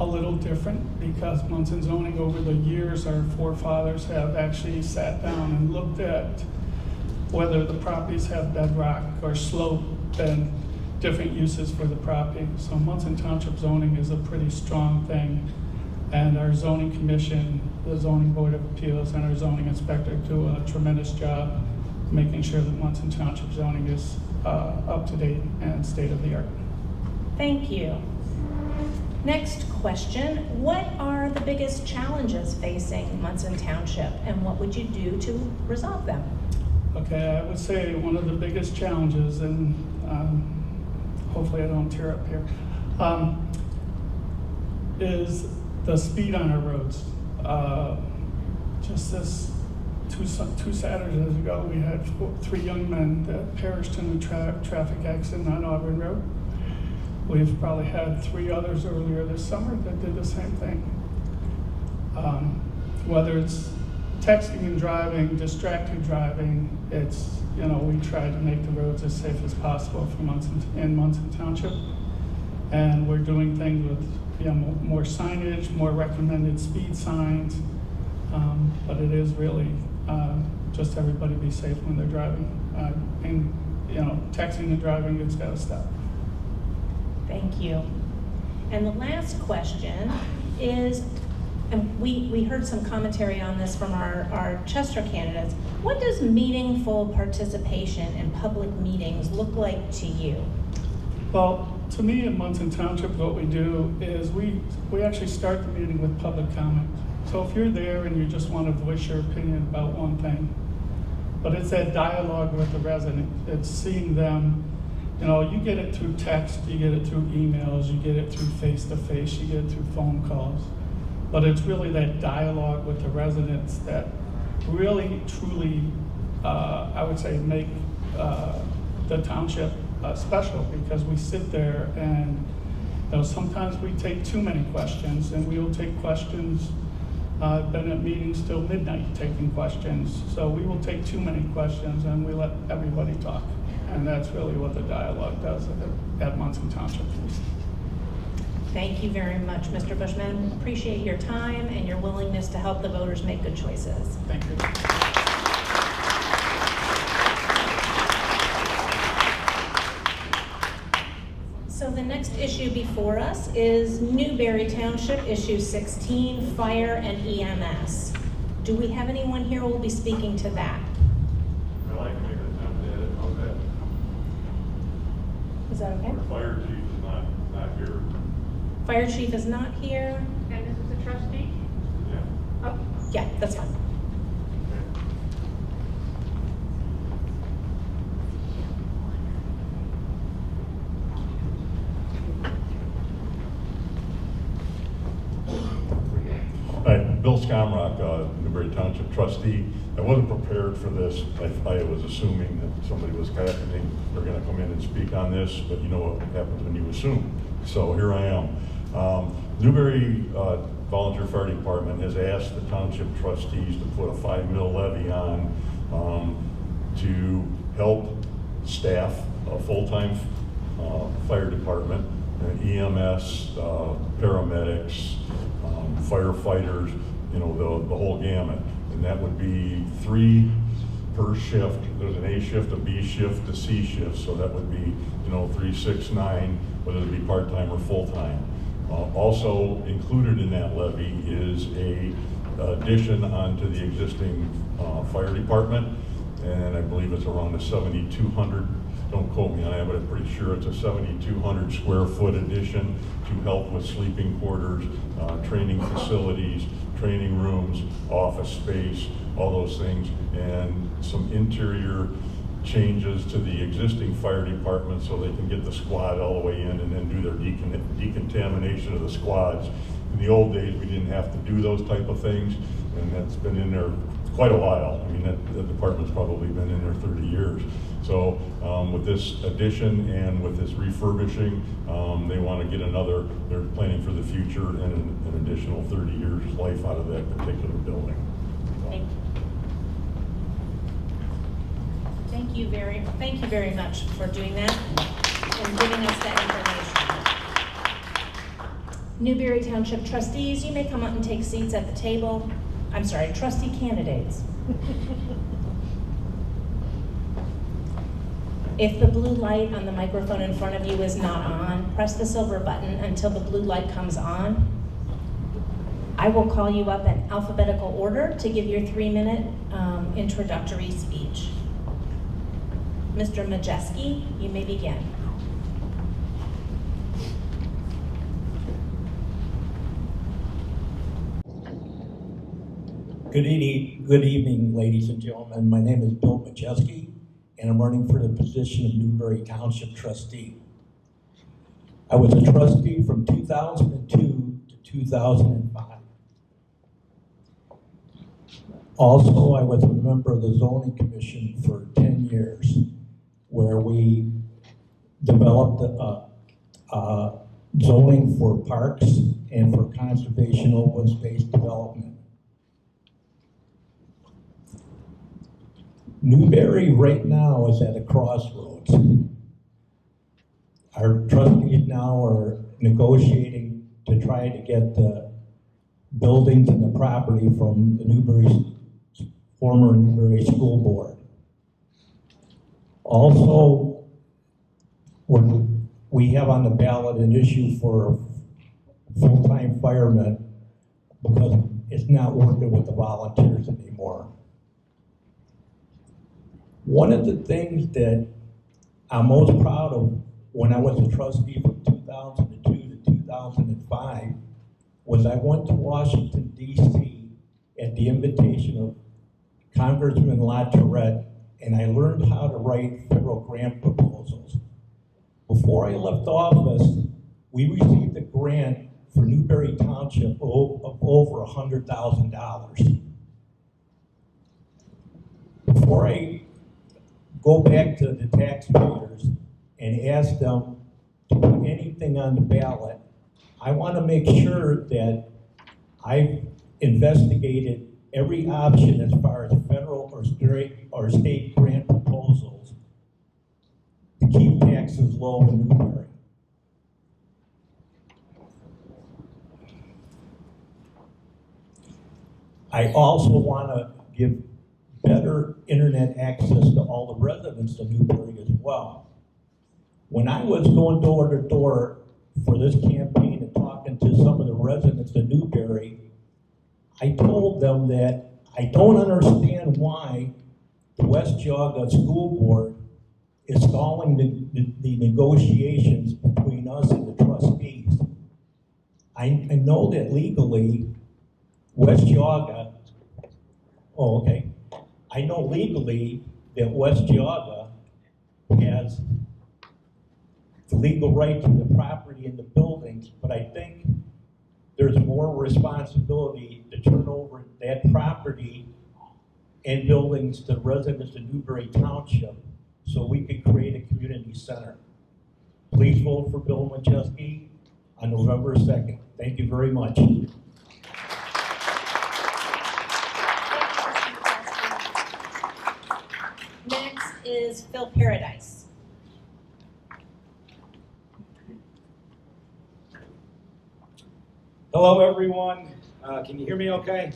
a little different because Munson zoning, over the years, our forefathers have actually sat down and looked at whether the properties have bedrock or slope and different uses for the property. So Munson Township zoning is a pretty strong thing. And our zoning commission, the zoning board of appeals, and our zoning inspector do a tremendous job making sure that Munson Township zoning is up to date and state of the art.
Thank you. Next question, what are the biggest challenges facing Munson Township, and what would you do to resolve them?
Okay, I would say one of the biggest challenges, and hopefully I don't tear up here, is the speed on our roads. Just this two Saturdays ago, we had 3 young men that perished in a traffic accident on Auburn Road. We've probably had 3 others earlier this summer that did the same thing. Whether it's texting and driving, distracted driving, it's, we try to make the roads as safe as possible for in Munson Township. And we're doing things with more signage, more recommended speed signs, but it is really just everybody be safe when they're driving. And texting and driving, it's got to stop.
Thank you. And the last question is, and we heard some commentary on this from our Chester candidates, what does meaningful participation in public meetings look like to you?
Well, to me in Munson Township, what we do is we actually start the meeting with public comment. So if you're there and you just want to voice your opinion about one thing, but it's that dialogue with the resident, it's seeing them. You get it through text, you get it through emails, you get it through face-to-face, you get it through phone calls. But it's really that dialogue with the residents that really, truly, I would say, make the township special, because we sit there and sometimes we take too many questions, and we will take questions. I've been at meetings till midnight taking questions. So we will take too many questions and we let everybody talk. And that's really what the dialogue does at Munson Township.
Thank you very much, Mr. Bushman. Appreciate your time and your willingness to help the voters make good choices.
Thank you.
So the next issue before us is Newbury Township Issue 16, Fire and EMS. Do we have anyone here who will be speaking to that?
I'd like to make an attempt at it. How's that?
Is that okay?
Our fire chief is not here.
Fire chief is not here.
And this is the trustee?
Yeah.
Oh, yeah, that's fine.
Hi, Bill Skomrock, Newbury Township Trustee. I wasn't prepared for this. I was assuming that somebody was going to come in and speak on this, but you know what happens when you assume. So here I am. Newbury Volunteer Fire Department has asked the township trustees to put a $5 million levy on to help staff a full-time fire department, EMS, paramedics, firefighters, the whole gamut. And that would be 3 per shift. There's an A shift, a B shift, a C shift. So that would be, 3, 6, 9, whether it be part-time or full-time. Also included in that levy is a addition onto the existing fire department. And I believe it's around a 7,200, don't quote me on that, but I'm pretty sure it's a 7,200 square foot addition to help with sleeping quarters, training facilities, training rooms, office space, all those things, and some interior changes to the existing fire department so they can get the squad all the way in and then do their decontamination of the squads. In the old days, we didn't have to do those type of things, and that's been in there quite a while. I mean, that department's probably been in there 30 years. So with this addition and with this refurbishing, they want to get they're planning for the future and an additional 30 years life out of that particular building.
Thank you very much for doing that and giving us that information. Newbury Township trustees, you may come up and take seats at the table. I'm sorry, trustee candidates. If the blue light on the microphone in front of you is not on, press the silver button until the blue light comes on. I will call you up in alphabetical order to give your 3-minute introductory speech. Mr. Majeski, you may begin.
Good evening, ladies and gentlemen. My name is Bill Majeski, and I'm running for the position of Newbury Township Trustee. I was a trustee from 2002 to 2005. Also, I was a member of the Zoning Commission for 10 years, where we developed zoning for parks and for conservation open space development. Newbury right now is at a crossroads. Our trustees now are negotiating to try to get the buildings and the property from the former Newbury School Board. Also, we have on the ballot an issue for full-time firemen because it's not working with the volunteers anymore. One of the things that I'm most proud of when I was a trustee from 2002 to 2005 was I went to Washington, D.C. at the invitation of Congressman LaTourette, and I learned how to write federal grant proposals. Before I left office, we received a grant for Newbury Township of over $100,000. Before I go back to the taxpayers and ask them to put anything on the ballot, I want to make sure that I've investigated every option as far as federal or state grant proposals to keep taxes low in Newbury. I also want to give better internet access to all the residents of Newbury as well. When I was going door to door for this campaign and talking to some of the residents of Newbury, I told them that I don't understand why the West Geauga School Board is stalling the negotiations between us and the trustees. I know that legally, West Geauga, I know legally that West Geauga has the legal right to the property and the buildings, but I think there's more responsibility to turn over that property and buildings to residents of Newbury Township so we could create a community center. Please vote for Bill Majeski on November 2nd. Thank you very much.
Next is Phil Paradise.
Hello, everyone. Can you hear me okay?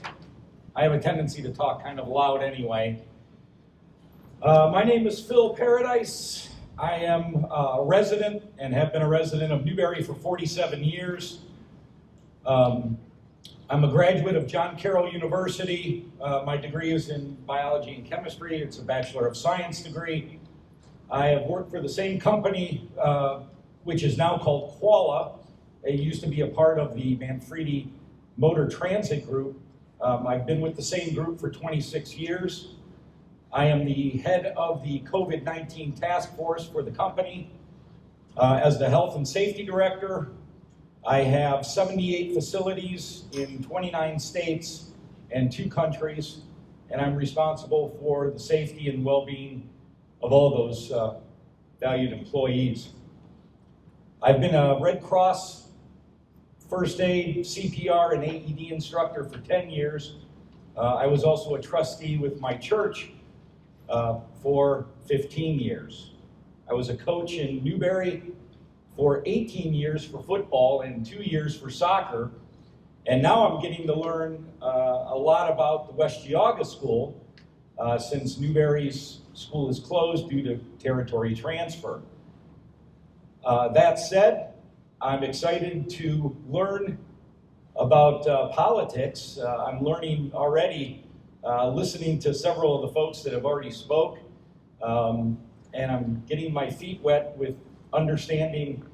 I have a tendency to talk kind of loud anyway. My name is Phil Paradise. I am a resident and have been a resident of Newbury for 47 years. I'm a graduate of John Carroll University. My degree is in biology and chemistry. It's a Bachelor of Science degree. I have worked for the same company, which is now called Quala. It used to be a part of the Manfredi Motor Transit Group. I've been with the same group for 26 years. I am the head of the COVID-19 task force for the company. As the health and safety director, I have 78 facilities in 29 states and 2 countries, and I'm responsible for the safety and well-being of all those valued employees. I've been a Red Cross first aid, CPR, and AED instructor for 10 years. I was also a trustee with my church for 15 years. I was a coach in Newbury for 18 years for football and 2 years for soccer. And now I'm getting to learn a lot about the West Geauga School since Newbury's school is closed due to territory transfer. That said, I'm excited to learn about politics. I'm learning already, listening to several of the folks that have already spoke, and I'm getting my feet wet with understanding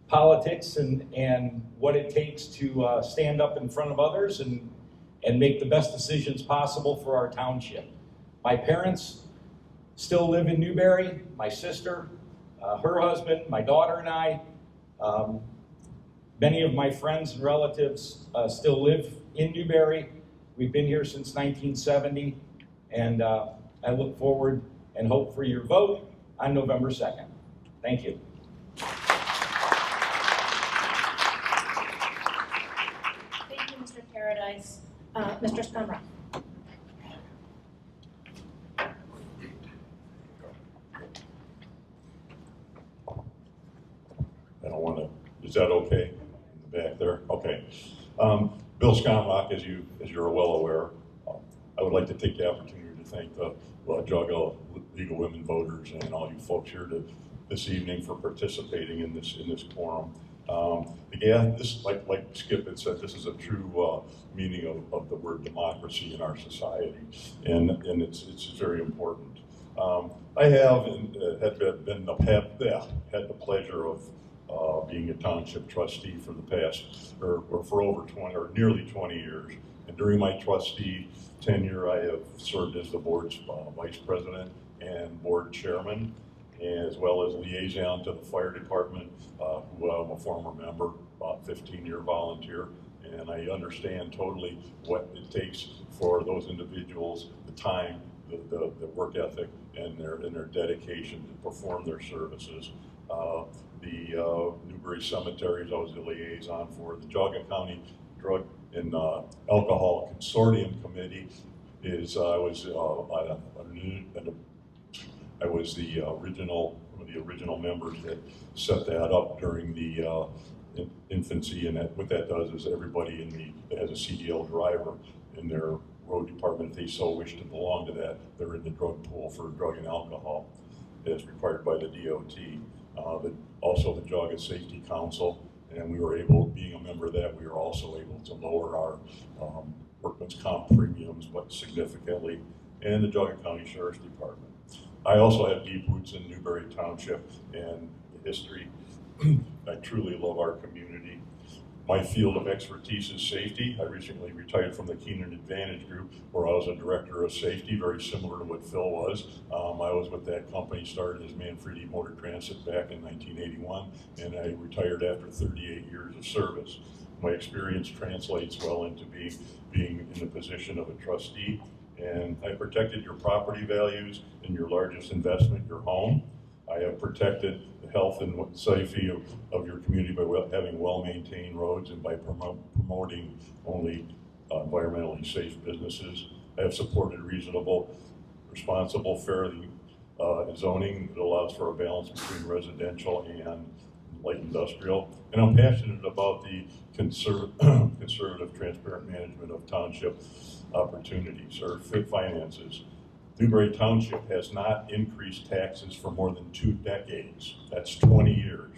politics and what it takes to stand up in front of others and make the best decisions possible for our township. My parents still live in Newbury, my sister, her husband, my daughter and I. Many of my friends and relatives still live in Newbury. We've been here since 1970, and I look forward and hope for your vote on November 2nd. Thank you.
Thank you, Mr. Paradise. Mr. Scumrock.
I don't want to, is that okay? In the back there? Okay. Bill Scomrock, as you're well aware, I would like to take the opportunity to thank the Geauga League of Women Voters and all you folks here this evening for participating in this quorum. Again, this, like Skip had said, this is a true meaning of the word democracy in our society, and it's very important. I have had the pleasure of being a township trustee for the past, or for over 20, or nearly 20 years. And during my trustee tenure, I have served as the board's vice president and board chairman, as well as liaison to the fire department, who I'm a former member, about 15-year volunteer. And I understand totally what it takes for those individuals, the time, the work ethic, and their dedication to perform their services. The Newbury Cemeteries, I was the liaison for. The Geauga County Drug and Alcohol Consortium Committee is, I was one of the original members that set that up during the infancy, and what that does is everybody that has a CDL driver in their road department, if they so wish to belong to that, they're in the drug pool for drug and alcohol as required by the DOT. Also the Geauga Safety Council, and we were able, being a member of that, we were also able to lower our workman's comp premiums, but significantly, and the Geauga County Sheriff's Department. I also have deep roots in Newbury Township and the history. I truly love our community. My field of expertise is safety. I recently retired from the Keenan Advantage Group, where I was a director of safety, very similar to what Phil was. I was with that company, started as Manfredi Motor Transit back in 1981, and I retired after 38 years of service. My experience translates well into being in the position of a trustee, and I protected your property values and your largest investment, your home. I have protected the health and safety of your community by having well-maintained roads and by promoting only environmentally safe businesses. I have supported reasonable, responsible, fair zoning that allows for a balance between residential and light industrial. And I'm passionate about the conservative, transparent management of township opportunities or fit finances. Newbury Township has not increased taxes for more than 2 decades. That's 20 years,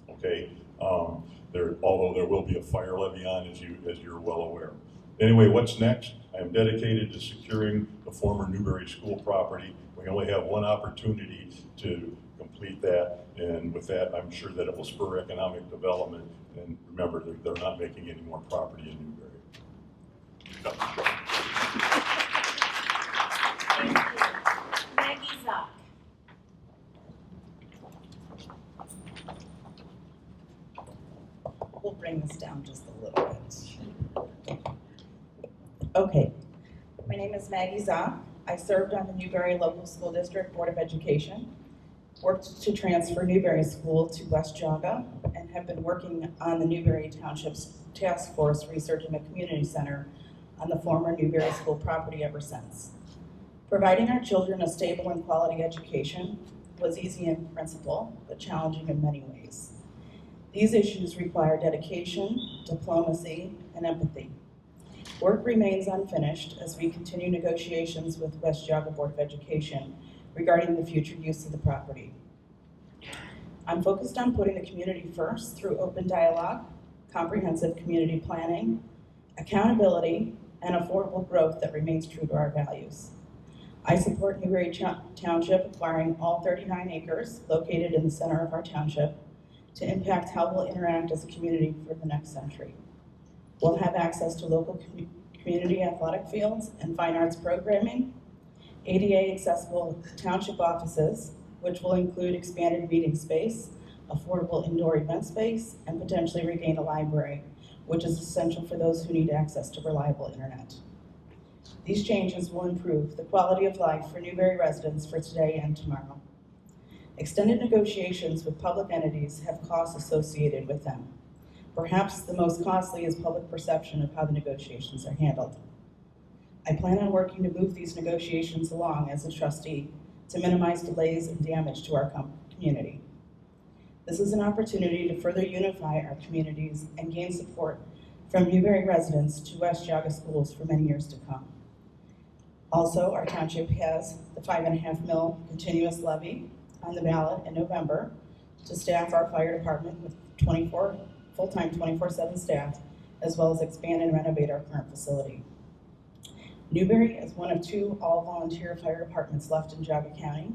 okay? Although there will be a fire levy on, as you're well aware. Anyway, what's next? I am dedicated to securing the former Newbury School property. We only have one opportunity to complete that, and with that, I'm sure that it will spur economic development. And remember, they're not making any more property in Newbury.
bring this down just a little bit. Okay, my name is Maggie Zopp. I served on the Newbury Local School District Board of Education, worked to transfer Newbury School to West Geauga, and have been working on the Newbury Township's Task Force Research and Community Center on the former Newbury School property ever since. Providing our children a stable and quality education was easy in principle, but challenging in many ways. These issues require dedication, diplomacy, and empathy. Work remains unfinished as we continue negotiations with West Geauga Board of Education regarding the future use of the property. I'm focused on putting the community first through open dialogue, comprehensive community planning, accountability, and affordable growth that remains true to our values. I support Newbury Township acquiring all 39 acres located in the center of our township to impact how we'll interact as a community for the next century. We'll have access to local community athletic fields and fine arts programming, ADA accessible township offices, which will include expanded meeting space, affordable indoor event space, and potentially regain a library, which is essential for those who need access to reliable internet. These changes will improve the quality of life for Newbury residents for today and tomorrow. Extended negotiations with public entities have costs associated with them. Perhaps the most costly is public perception of how the negotiations are handled. I plan on working to move these negotiations along as a trustee to minimize delays and damage to our community. This is an opportunity to further unify our communities and gain support from Newbury residents to West Geauga schools for many years to come. Also, our township has the 5.5 mil continuous levy on the ballot in November to staff our fire department with full-time 24/7 staff, as well as expand and renovate our current facility. Newbury is one of 2 all-volunteer fire departments left in Geauga County,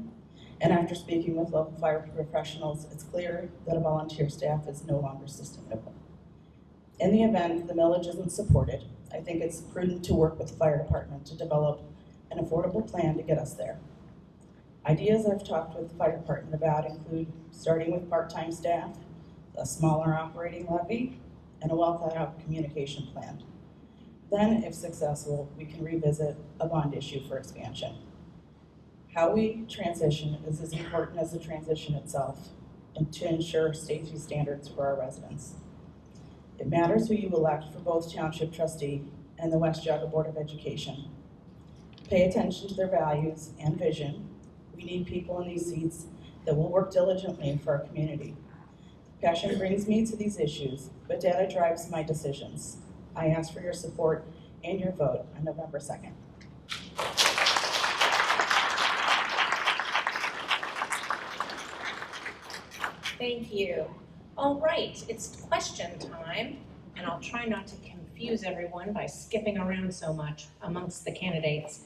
and after speaking with local fire professionals, it's clear that a volunteer staff is no longer sustainable. In the event the millage isn't supported, I think it's prudent to work with the fire department to develop an affordable plan to get us there. Ideas I've talked with the fire department about include starting with part-time staff, a smaller operating levy, and a well-thought-out communication plan. Then, if successful, we can revisit a bond issue for expansion. How we transition is as important as the transition itself, and to ensure safety standards for our residents. It matters who you elect for both Township Trustee and the West Geauga Board of Education. Pay attention to their values and vision. We need people in these seats that will work diligently for our community. Passion brings me to these issues, but data drives my decisions. I ask for your support and your vote on November 2nd.
Thank you. All right, it's question time, and I'll try not to confuse everyone by skipping around so much amongst the candidates.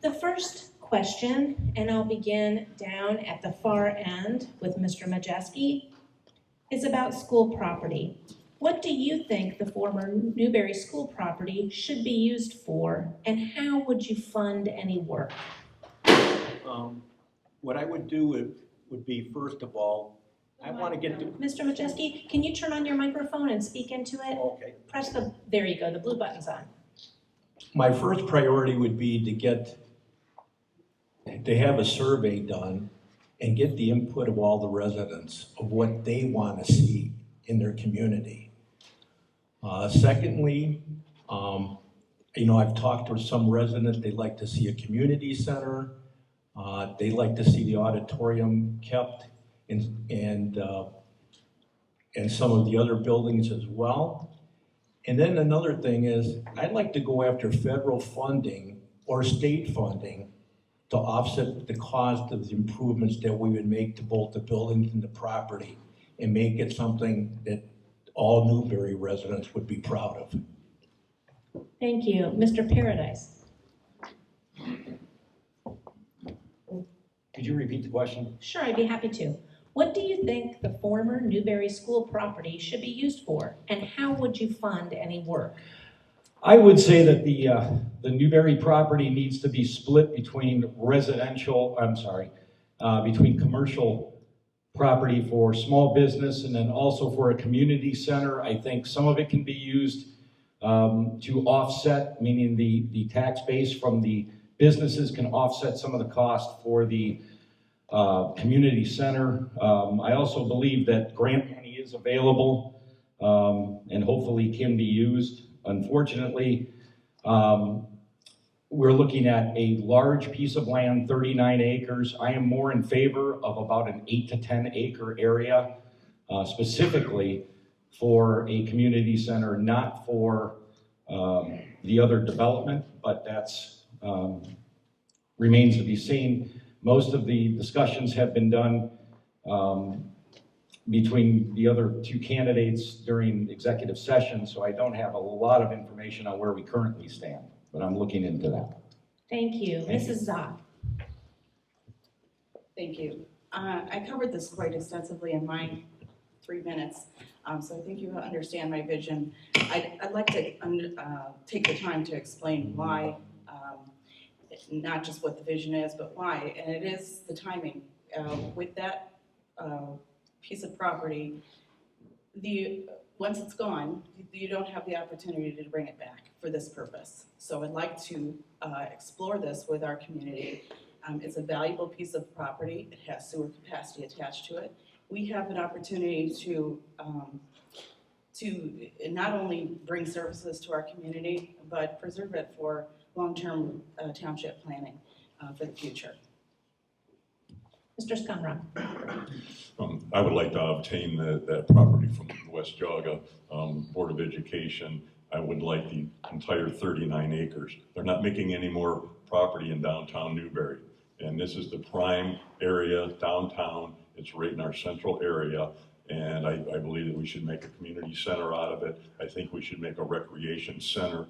The first question, and I'll begin down at the far end with Mr. Majeski, is about school property. What do you think the former Newbury school property should be used for, and how would you fund any work?
What I would do would be, first of all, I want to get to...
Mr. Majeski, can you turn on your microphone and speak into it?
Okay.
Press the, there you go, the blue button's on.
My first priority would be to have a survey done and get the input of all the residents of what they want to see in their community. Secondly, I've talked to some residents, they'd like to see a community center. They'd like to see the auditorium kept and some of the other buildings as well. And then another thing is, I'd like to go after federal funding or state funding to offset the cost of the improvements that we would make to both the buildings and the property and make it something that all Newbury residents would be proud of.
Thank you. Mr. Paradise.
Could you repeat the question?
Sure, I'd be happy to. What do you think the former Newbury school property should be used for, and how would you fund any work?
I would say that the Newbury property needs to be split between between commercial property for small business and then also for a community center. I think some of it can be used to offset, meaning the tax base from the businesses can offset some of the cost for the community center. I also believe that grant money is available and hopefully can be used. Unfortunately, we're looking at a large piece of land, 39 acres. I am more in favor of about an 8 to 10 acre area, specifically for a community center, not for the other development, but that's remains to be seen. Most of the discussions have been done between the other two candidates during executive session, so I don't have a lot of information on where we currently stand, but I'm looking into that.
Thank you. Mrs. Zock.
Thank you. I covered this quite extensively in my 3 minutes, so I think you understand my vision. I'd like to take the time to explain why, not just what the vision is, but why, and it is the timing. With that piece of property, once it's gone, you don't have the opportunity to bring it back for this purpose. So I'd like to explore this with our community. It's a valuable piece of property. It has sewer capacity attached to it. We have an opportunity to not only bring services to our community, but preserve it for long-term township planning for the future.
Mr. Skunrock.
I would like to obtain that property from the West Geauga Board of Education. I would like the entire 39 acres. They're not making any more property in downtown Newbury. And this is the prime area downtown. It's right in our central area. And I believe that we should make a community center out of it. I think we should make a recreation center.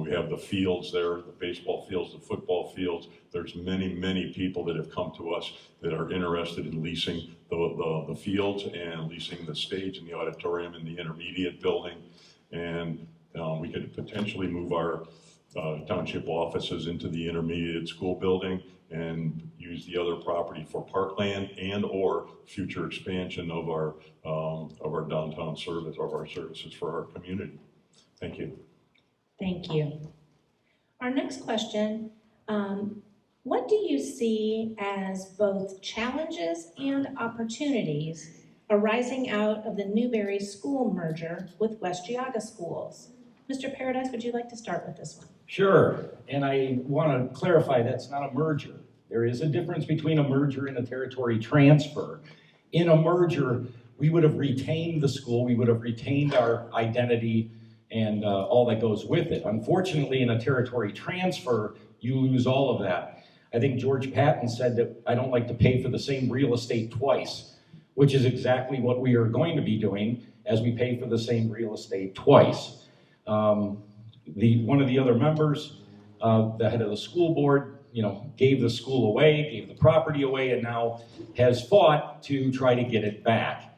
We have the fields there, the baseball fields, the football fields. There's many, many people that have come to us that are interested in leasing the fields and leasing the stage and the auditorium and the intermediate building. And we could potentially move our township offices into the intermediate school building and use the other property for parkland and or future expansion of our downtown service, of our services for our community. Thank you.
Thank you. Our next question, what do you see as both challenges and opportunities arising out of the Newbury school merger with West Geauga Schools? Mr. Paradise, would you like to start with this one?
Sure, and I want to clarify that's not a merger. There is a difference between a merger and a territory transfer. In a merger, we would have retained the school, we would have retained our identity and all that goes with it. Unfortunately, in a territory transfer, you lose all of that. I think George Patton said that I don't like to pay for the same real estate twice, which is exactly what we are going to be doing as we pay for the same real estate twice. One of the other members, the head of the school board, gave the school away, gave the property away, and now has fought to try to get it back.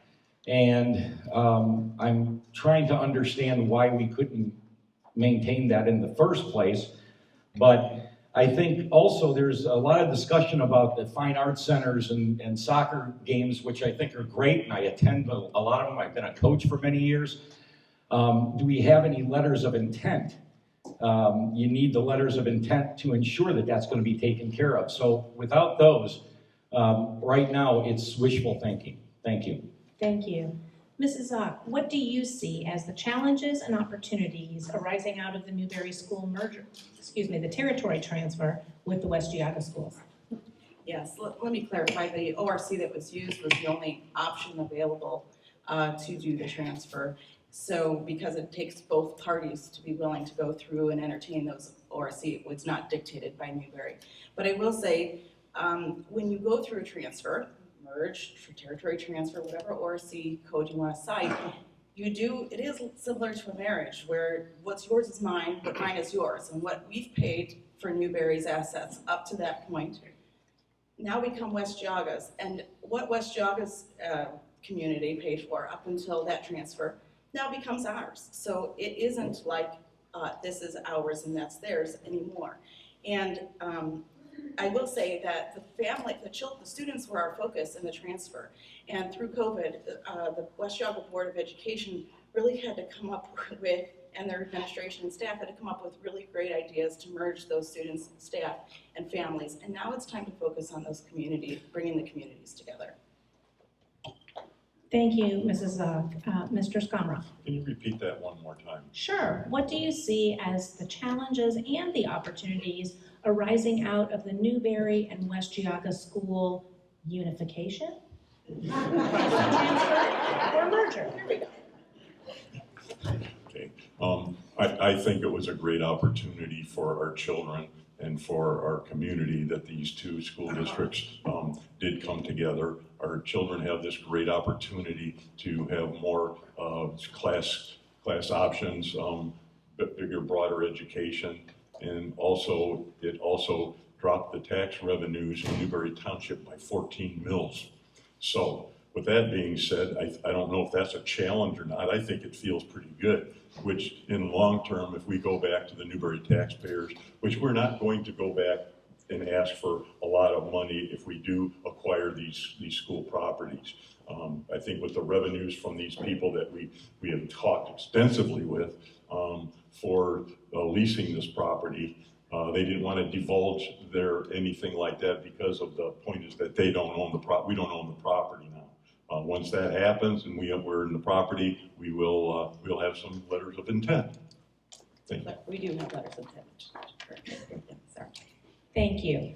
And I'm trying to understand why we couldn't maintain that in the first place. But I think also there's a lot of discussion about the fine arts centers and soccer games, which I think are great, and I attend a lot of them. I've been a coach for many years. Do we have any letters of intent? You need the letters of intent to ensure that that's going to be taken care of. So without those, right now it's wishful thinking. Thank you.
Thank you. Mrs. Zock, what do you see as the challenges and opportunities arising out of the Newbury school merger, the territory transfer with the West Geauga Schools?
Yes, let me clarify. The ORC that was used was the only option available to do the transfer. So because it takes both parties to be willing to go through and entertain those ORC, it was not dictated by Newbury. But I will say, when you go through a transfer, merge, territory transfer, whatever ORC code you want to cite, it is similar to a marriage where what's yours is mine, but mine is yours. And what we've paid for Newbury's assets up to that point now become West Geauga's. And what West Geauga's community paid for up until that transfer now becomes ours. So it isn't like this is ours and that's theirs anymore. And I will say that the students were our focus in the transfer. And through COVID, the West Geauga Board of Education really had to come up with, and their administration and staff had to come up with really great ideas to merge those students, staff, and families. And now it's time to focus on those communities, bringing the communities together.
Thank you, Mrs. Mr. Skamrock.
Can you repeat that one more time?
Sure. What do you see as the challenges and the opportunities arising out of the Newbury and West Geauga School unification? Transfer or merger?
Okay. I think it was a great opportunity for our children and for our community that these two school districts did come together. Our children have this great opportunity to have more class options, bigger, broader education, and it also dropped the tax revenues in Newbury Township by 14 mills. So with that being said, I don't know if that's a challenge or not. I think it feels pretty good, which in long term, if we go back to the Newbury taxpayers, which we're not going to go back and ask for a lot of money if we do acquire these school properties. I think with the revenues from these people that we have talked extensively with for leasing this property, they didn't want to divulge anything like that because of the point is that they don't own we don't own the property now. Once that happens and we're in the property, we'll have some letters of intent. Thank you.
We do have letters of intent. Sorry.
Thank you.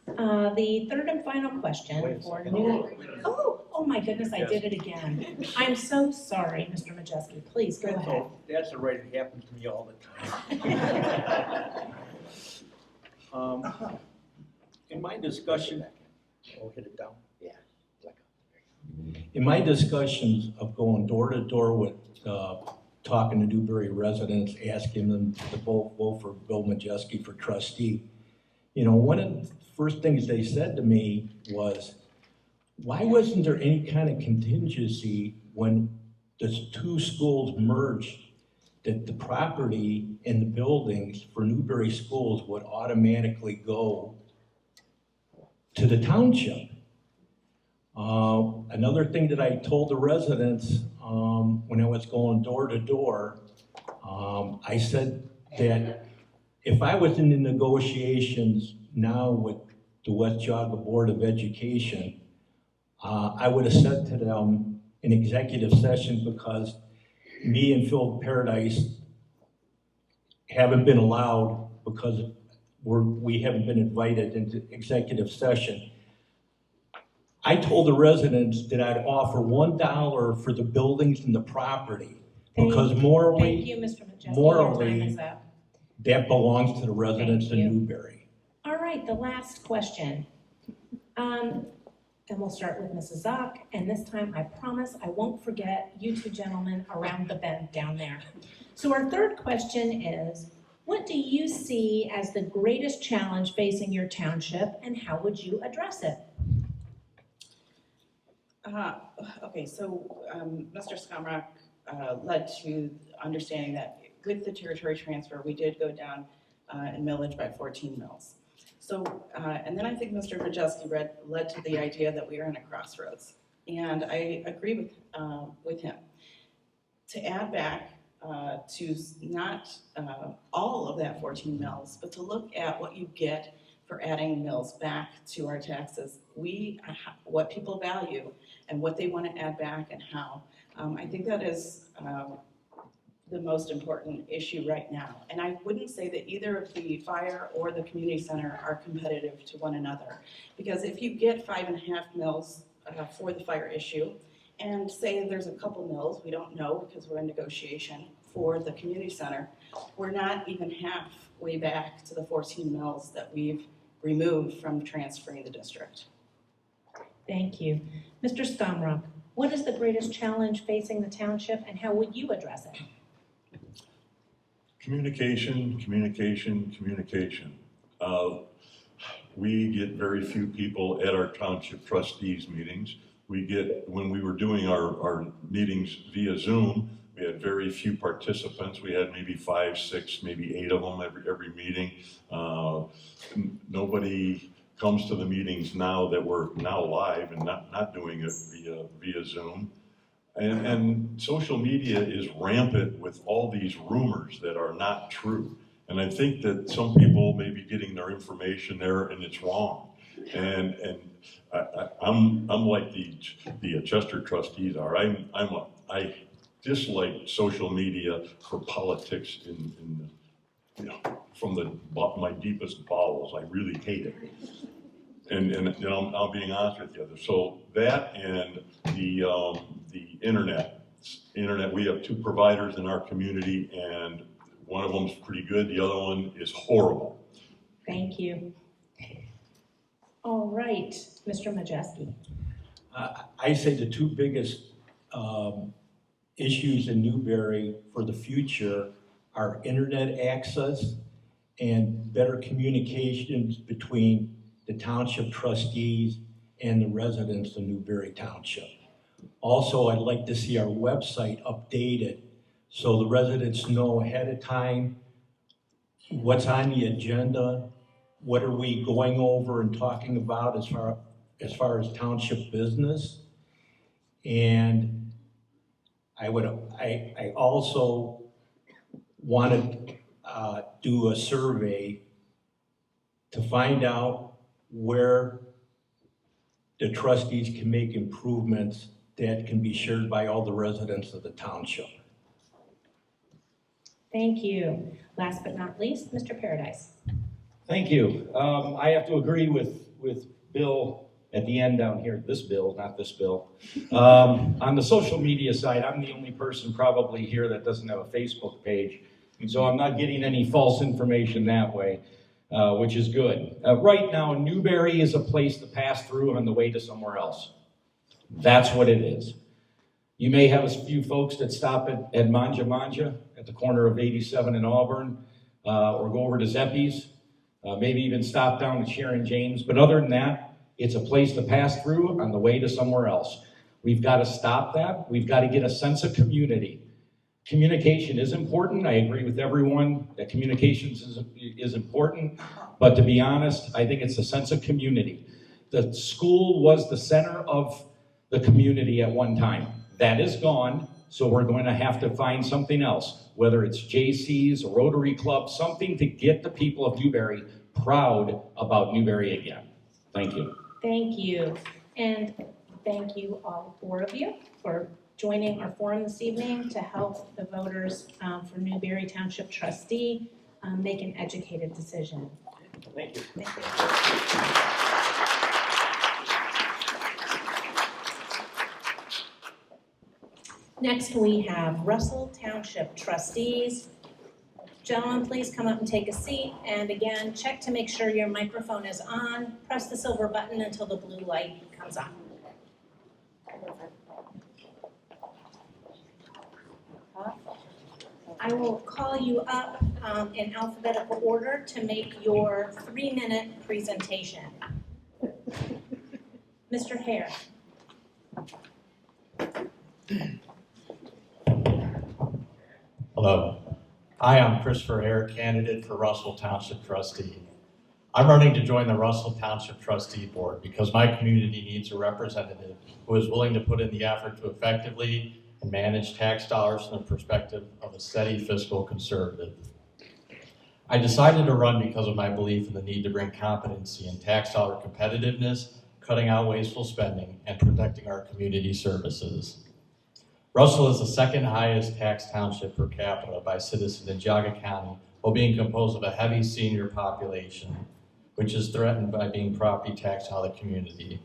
The third and final question for Newbury. Oh my goodness, I did it again. I'm so sorry, Mr. Majeski. Please go ahead.
That's all right, it happens to me all the time. In my discussion, hit it down. Yeah. In my discussions of going door to door with talking to Newbury residents, asking them to vote for Bill Majeski for trustee, you know, one of the first things they said to me was, why wasn't there any kind of contingency when the two schools merged that the property and the buildings for Newbury schools would automatically go to the township? Another thing that I told the residents when I was going door to door, I said that if I was in the negotiations now with the West Geauga Board of Education, I would have said to them in executive session, because me and Phil Paradise haven't been allowed because we haven't been invited into executive session. I told the residents that I'd offer $1 for the buildings and the property, because morally,
Thank you, Mr. Majeski. Your time is up.
that belongs to the residents of Newbury.
All right, the last question. And we'll start with Mrs. Zock, and this time I promise I won't forget you two gentlemen around the bend down there. So our third question is, what do you see as the greatest challenge facing your township, and how would you address it?
Okay, so Mr. Skamrock led to understanding that with the territory transfer, we did go down in millage by 14 mills. So, and then I think Mr. Majeski led to the idea that we are in a crossroads. And I agree with him. To add back to not all of that 14 mills, but to look at what you get for adding mills back to our taxes. What people value and what they want to add back and how. I think that is the most important issue right now. And I wouldn't say that either of the fire or the community center are competitive to one another. Because if you get 5.5 mills for the fire issue, and say there's a couple mills, we don't know because we're in negotiation for the community center, we're not even halfway back to the 14 mills that we've removed from transferring the district.
Thank you. Mr. Skamrock, what is the greatest challenge facing the township, and how would you address it?
Communication, communication, communication. We get very few people at our township trustees meetings. When we were doing our meetings via Zoom, we had very few participants. We had maybe 5, 6, maybe 8 of them every meeting. Nobody comes to the meetings now that we're now live and not doing it via Zoom. And social media is rampant with all these rumors that are not true. And I think that some people may be getting their information there and it's wrong. And I'm like the Chester trustees are. I dislike social media for politics from my deepest bowels. I really hate it. And I'm being honest with you. So that and the internet. We have 2 providers in our community, and one of them's pretty good. The other one is horrible.
Thank you. All right, Mr. Majeski.
I say the 2 biggest issues in Newbury for the future are internet access and better communications between the township trustees and the residents of Newbury Township. Also, I'd like to see our website updated so the residents know ahead of time what's on the agenda, what are we going over and talking about as far as township business. And I also want to do a survey to find out where the trustees can make improvements that can be shared by all the residents of the township.
Thank you. Last but not least, Mr. Paradise.
Thank you. I have to agree with Bill at the end down here, this Bill, not this Bill. On the social media side, I'm the only person probably here that doesn't have a Facebook page, and so I'm not getting any false information that way, which is good. Right now, Newbury is a place to pass through on the way to somewhere else. That's what it is. You may have a few folks that stop at Manja Manja at the corner of 87 and Auburn, or go over to Zeppi's, maybe even stop down at Sharon James. But other than that, it's a place to pass through on the way to somewhere else. We've got to stop that. We've got to get a sense of community. Communication is important. I agree with everyone that communications is important. But to be honest, I think it's a sense of community. The school was the center of the community at one time. That is gone, so we're going to have to find something else, whether it's JC's, a Rotary Club, something to get the people of Newbury proud about Newbury again. Thank you.
Thank you. And thank you, all 4 of you, for joining our forum this evening to help the voters for Newbury Township Trustee make an educated decision.
Thank you.
Thank you. Next, we have Russell Township Trustees. Gentlemen, please come up and take a seat. And again, check to make sure your microphone is on. Press the silver button until the blue light comes on. I will call you up in alphabetical order to make your 3-minute presentation. Mr. Hare.
Hello. Hi, I'm Christopher Hare, candidate for Russell Township Trustee. I'm running to join the Russell Township Trustee Board because my community needs a representative who is willing to put in the effort to effectively and manage tax dollars from the perspective of a steady fiscal conservative. I decided to run because of my belief in the need to bring competency in tax dollar competitiveness, cutting out wasteful spending, and protecting our community services. Russell is the 2nd highest tax township per capita by citizen in Geauga County, while being composed of a heavy senior population, which is threatened by being property taxed out of the community.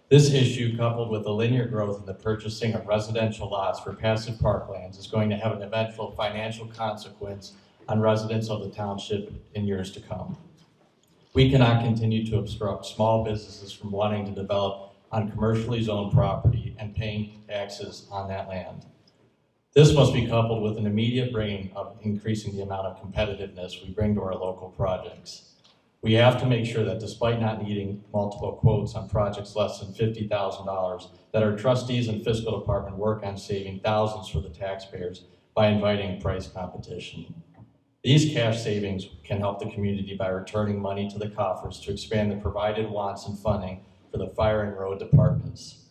This issue, coupled with the linear growth in the purchasing of residential lots for passive parklands, is going to have an eventual financial consequence on residents of the township in years to come. We cannot continue to obstruct small businesses from wanting to develop on commercially zoned property and paying taxes on that land. This must be coupled with an immediate bringing of increasing the amount of competitiveness we bring to our local projects. We have to make sure that despite not needing multiple quotes on projects less than $50,000, that our trustees and fiscal department work on saving thousands for the taxpayers by inviting price competition. These cash savings can help the community by returning money to the coffers to expand the provided wants and funding for the fire and road departments.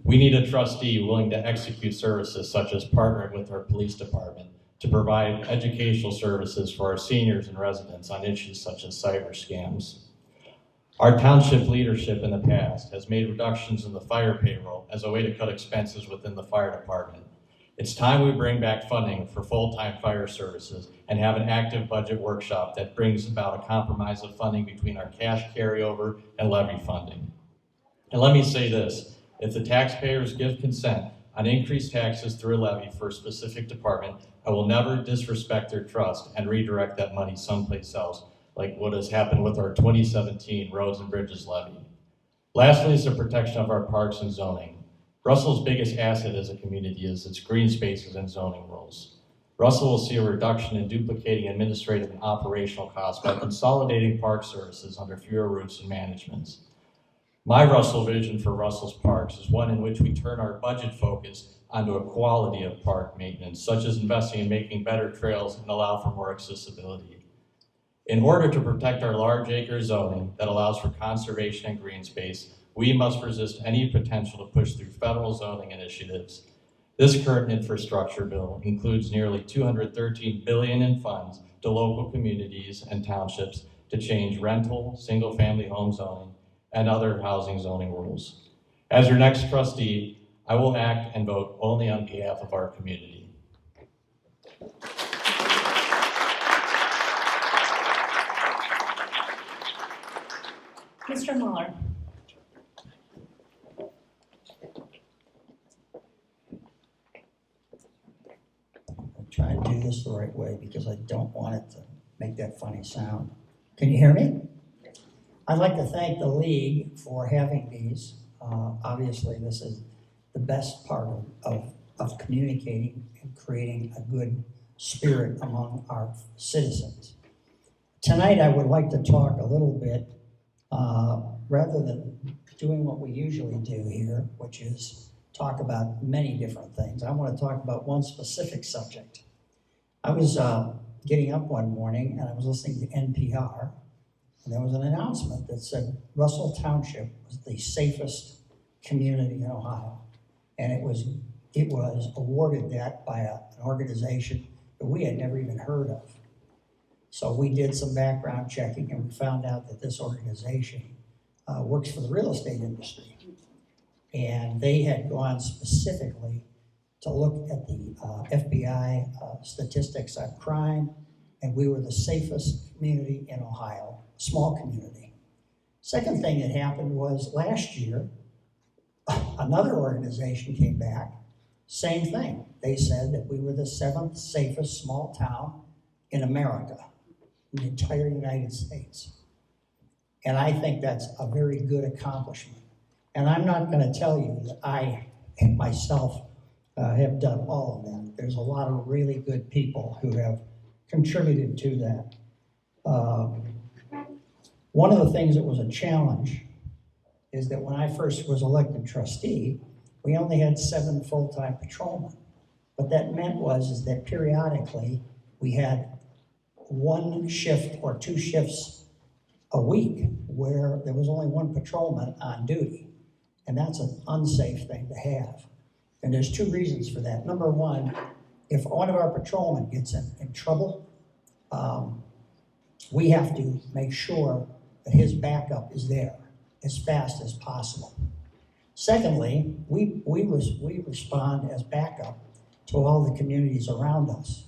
We need a trustee willing to execute services such as partnering with our police department to provide educational services for our seniors and residents on issues such as cyber scams. Our township leadership in the past has made reductions in the fire payroll as a way to cut expenses within the fire department. It's time we bring back funding for full-time fire services and have an active budget workshop that brings about a compromise of funding between our cash carryover and levy funding. And let me say this, if the taxpayers give consent on increased taxes through a levy for a specific department, I will never disrespect their trust and redirect that money someplace else, like what has happened with our 2017 Roads and Bridges levy. Lastly is the protection of our parks and zoning. Russell's biggest asset as a community is its green spaces and zoning rules. Russell will see a reduction in duplicating administrative and operational costs by consolidating park services under fewer routes and managements. My Russell vision for Russell's parks is one in which we turn our budget focus onto a quality of park maintenance, such as investing in making better trails and allow for more accessibility. In order to protect our large acre zoning that allows for conservation and green space, we must resist any potential to push through federal zoning initiatives. This current infrastructure bill includes nearly $213 billion in funds to local communities and townships to change rental, single-family home zoning, and other housing zoning rules. As your next trustee, I will act and vote only on behalf of our community.
Mr. Mueller.
I'll try and do this the right way because I don't want it to make that funny sound. Can you hear me? I'd like to thank the league for having these. Obviously, this is the best part of communicating and creating a good spirit among our citizens. Tonight, I would like to talk a little bit, rather than doing what we usually do here, which is talk about many different things. I want to talk about one specific subject. I was getting up one morning and I was listening to NPR, and there was an announcement that said Russell Township was the safest community in Ohio. And it was awarded that by an organization that we had never even heard of. So we did some background checking and we found out that this organization works for the real estate industry. And they had gone specifically to look at the FBI statistics on crime, and we were the safest community in Ohio, small community. Second thing that happened was last year, another organization came back, same thing. They said that we were the 7th safest small town in America, in the entire United States. And I think that's a very good accomplishment. And I'm not going to tell you that I myself have done all of that. There's a lot of really good people who have contributed to that. One of the things that was a challenge is that when I first was elected trustee, we only had 7 full-time patrolmen. What that meant is that periodically we had 1 shift or 2 shifts a week where there was only 1 patrolman on duty. And that's an unsafe thing to have. And there's 2 reasons for that. Number one, if one of our patrolmen gets in trouble, we have to make sure that his backup is there as fast as possible. Secondly, we respond as backup to all the communities around us.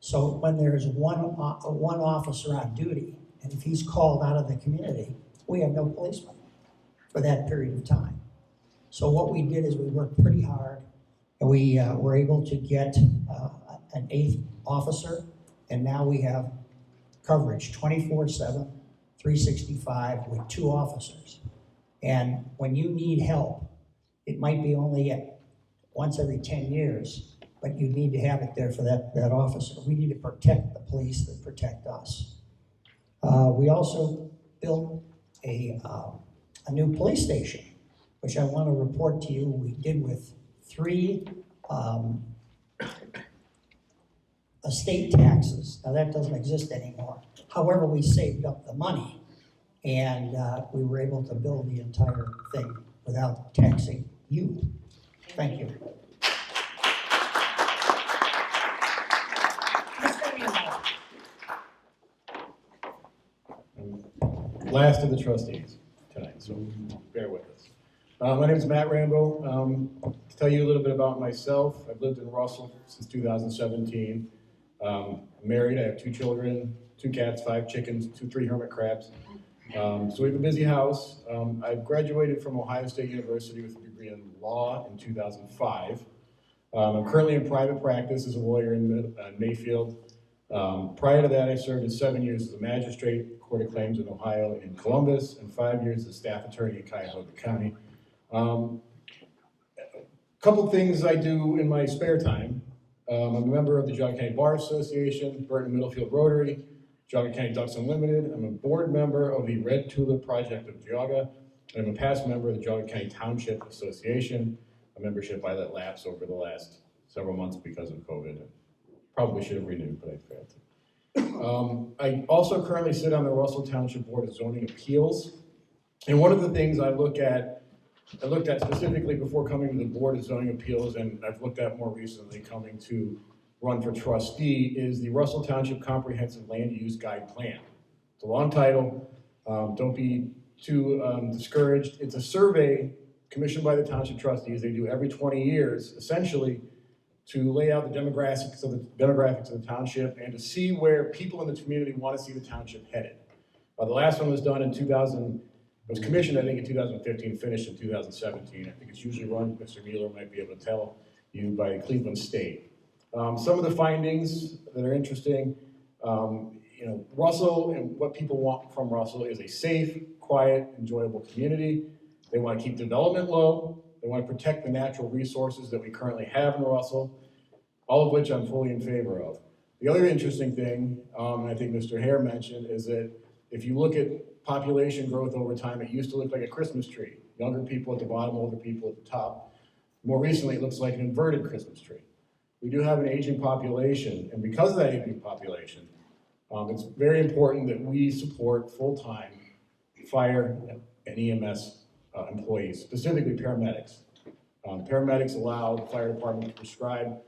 So when there's one officer on duty, and if he's called out of the community, we have no policeman for that period of time. So what we did is we worked pretty hard, and we were able to get an 8th officer, and now we have coverage 24/7, 365 with 2 officers. And when you need help, it might be only once every 10 years, but you need to have it there for that officer. We need to protect the police that protect us. We also built a new police station, which I want to report to you we did with 3 estate taxes. Now, that doesn't exist anymore. However, we saved up the money, and we were able to build the entire thing without taxing you. Thank you.
Last of the trustees tonight, so bear with us. My name is Matt Rambo. To tell you a little bit about myself, I've lived in Russell since 2017. I'm married, I have 2 children, 2 cats, 5 chickens, 3 hermit crabs. So we have a busy house. I graduated from Ohio State University with a degree in law in 2005. I'm currently in private practice as a lawyer in Mayfield. Prior to that, I served as 7 years as a magistrate, Court of Claims in Ohio in Columbus, and 5 years as staff attorney in Cuyahoga County. A couple things I do in my spare time. I'm a member of the Geauga County Bar Association, Burton Middlefield Rotary, Geauga County Ducks Unlimited. I'm a board member of the Red Tulip Project of Geauga, and I'm a past member of the Geauga County Township Association, a membership I let lapse over the last several months because of COVID. Probably should have renewed, but I failed to. I also currently sit on the Russell Township Board of Zoning Appeals. And one of the things I looked at specifically before coming to the Board of Zoning Appeals, and I've looked at more recently coming to run for trustee, is the Russell Township Comprehensive Land Use Guide Plan. It's a long title. Don't be too discouraged. It's a survey commissioned by the Township Trustees. They do every 20 years, essentially, to lay out the demographics of the township and to see where people in the community want to see the township headed. The last one was done in 2000, it was commissioned I think in 2015, finished in 2017. I think it's usually run, Mr. Mueller might be able to tell you, by Cleveland State. Some of the findings that are interesting, Russell and what people want from Russell is a safe, quiet, enjoyable community. They want to keep development low. They want to protect the natural resources that we currently have in Russell, all of which I'm fully in favor of. The other interesting thing, I think Mr. Hare mentioned, is that if you look at population growth over time, it used to look like a Christmas tree. Younger people at the bottom, older people at the top. More recently, it looks like an inverted Christmas tree. We do have an aging population, and because of that aging population, it's very important that we support full-time fire and EMS employees, specifically paramedics. Paramedics allow the fire department to prescribe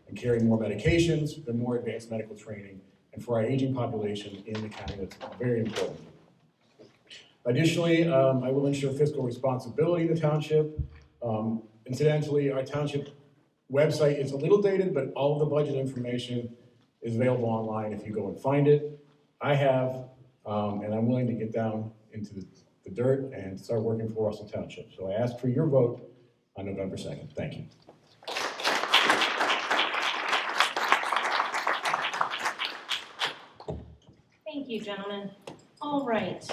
and carry more medications, and more advanced medical training, and for our aging population in the county, that's very important. Additionally, I will ensure fiscal responsibility in the township. Incidentally, our township website is a little dated, but all of the budget information is available online if you go and find it. I have, and I'm willing to get down into the dirt and start working for Russell Township. So I ask for your vote on November 2nd. Thank you.
Thank you, gentlemen. All right.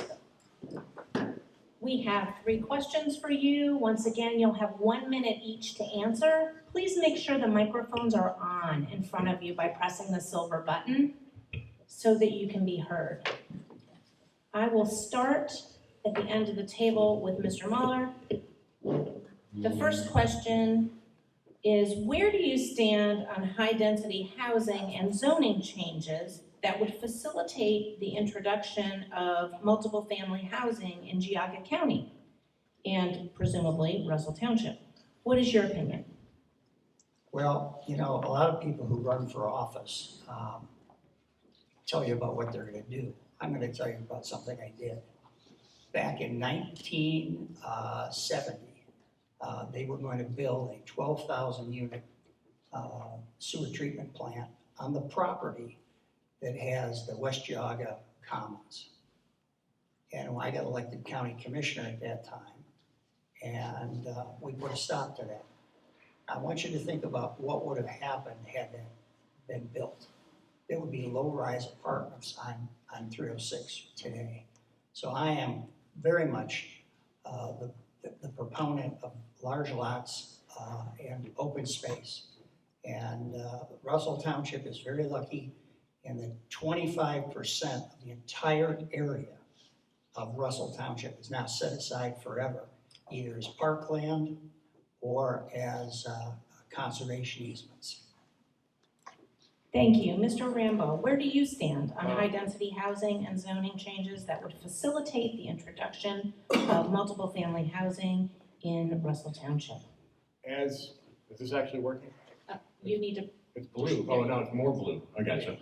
We have 3 questions for you. Once again, you'll have 1 minute each to answer. Please make sure the microphones are on in front of you by pressing the silver button so that you can be heard. I will start at the end of the table with Mr. Mahler. The first question is, where do you stand on high-density housing and zoning changes that would facilitate the introduction of multiple family housing in Geauga County and presumably Russell Township? What is your opinion?
Well, a lot of people who run for office tell you about what they're going to do. I'm going to tell you about something I did. Back in 1970, they were going to build a 12,000 unit sewer treatment plant on the property that has the West Geauga Commons. And I got elected county commissioner at that time, and we put a stop to that. I want you to think about what would have happened had that been built. There would be low-rise apartments on 306 today. So I am very much the proponent of large lots and open space. And Russell Township is very lucky in that 25% of the entire area of Russell Township is now set aside forever, either as parkland or as conservation easements.
Thank you. Mr. Rambo, where do you stand on high-density housing and zoning changes that would facilitate the introduction of multiple family housing in Russell Township?
Is this actually working?
You need to.
It's blue. Oh, no, it's more blue. I gotcha.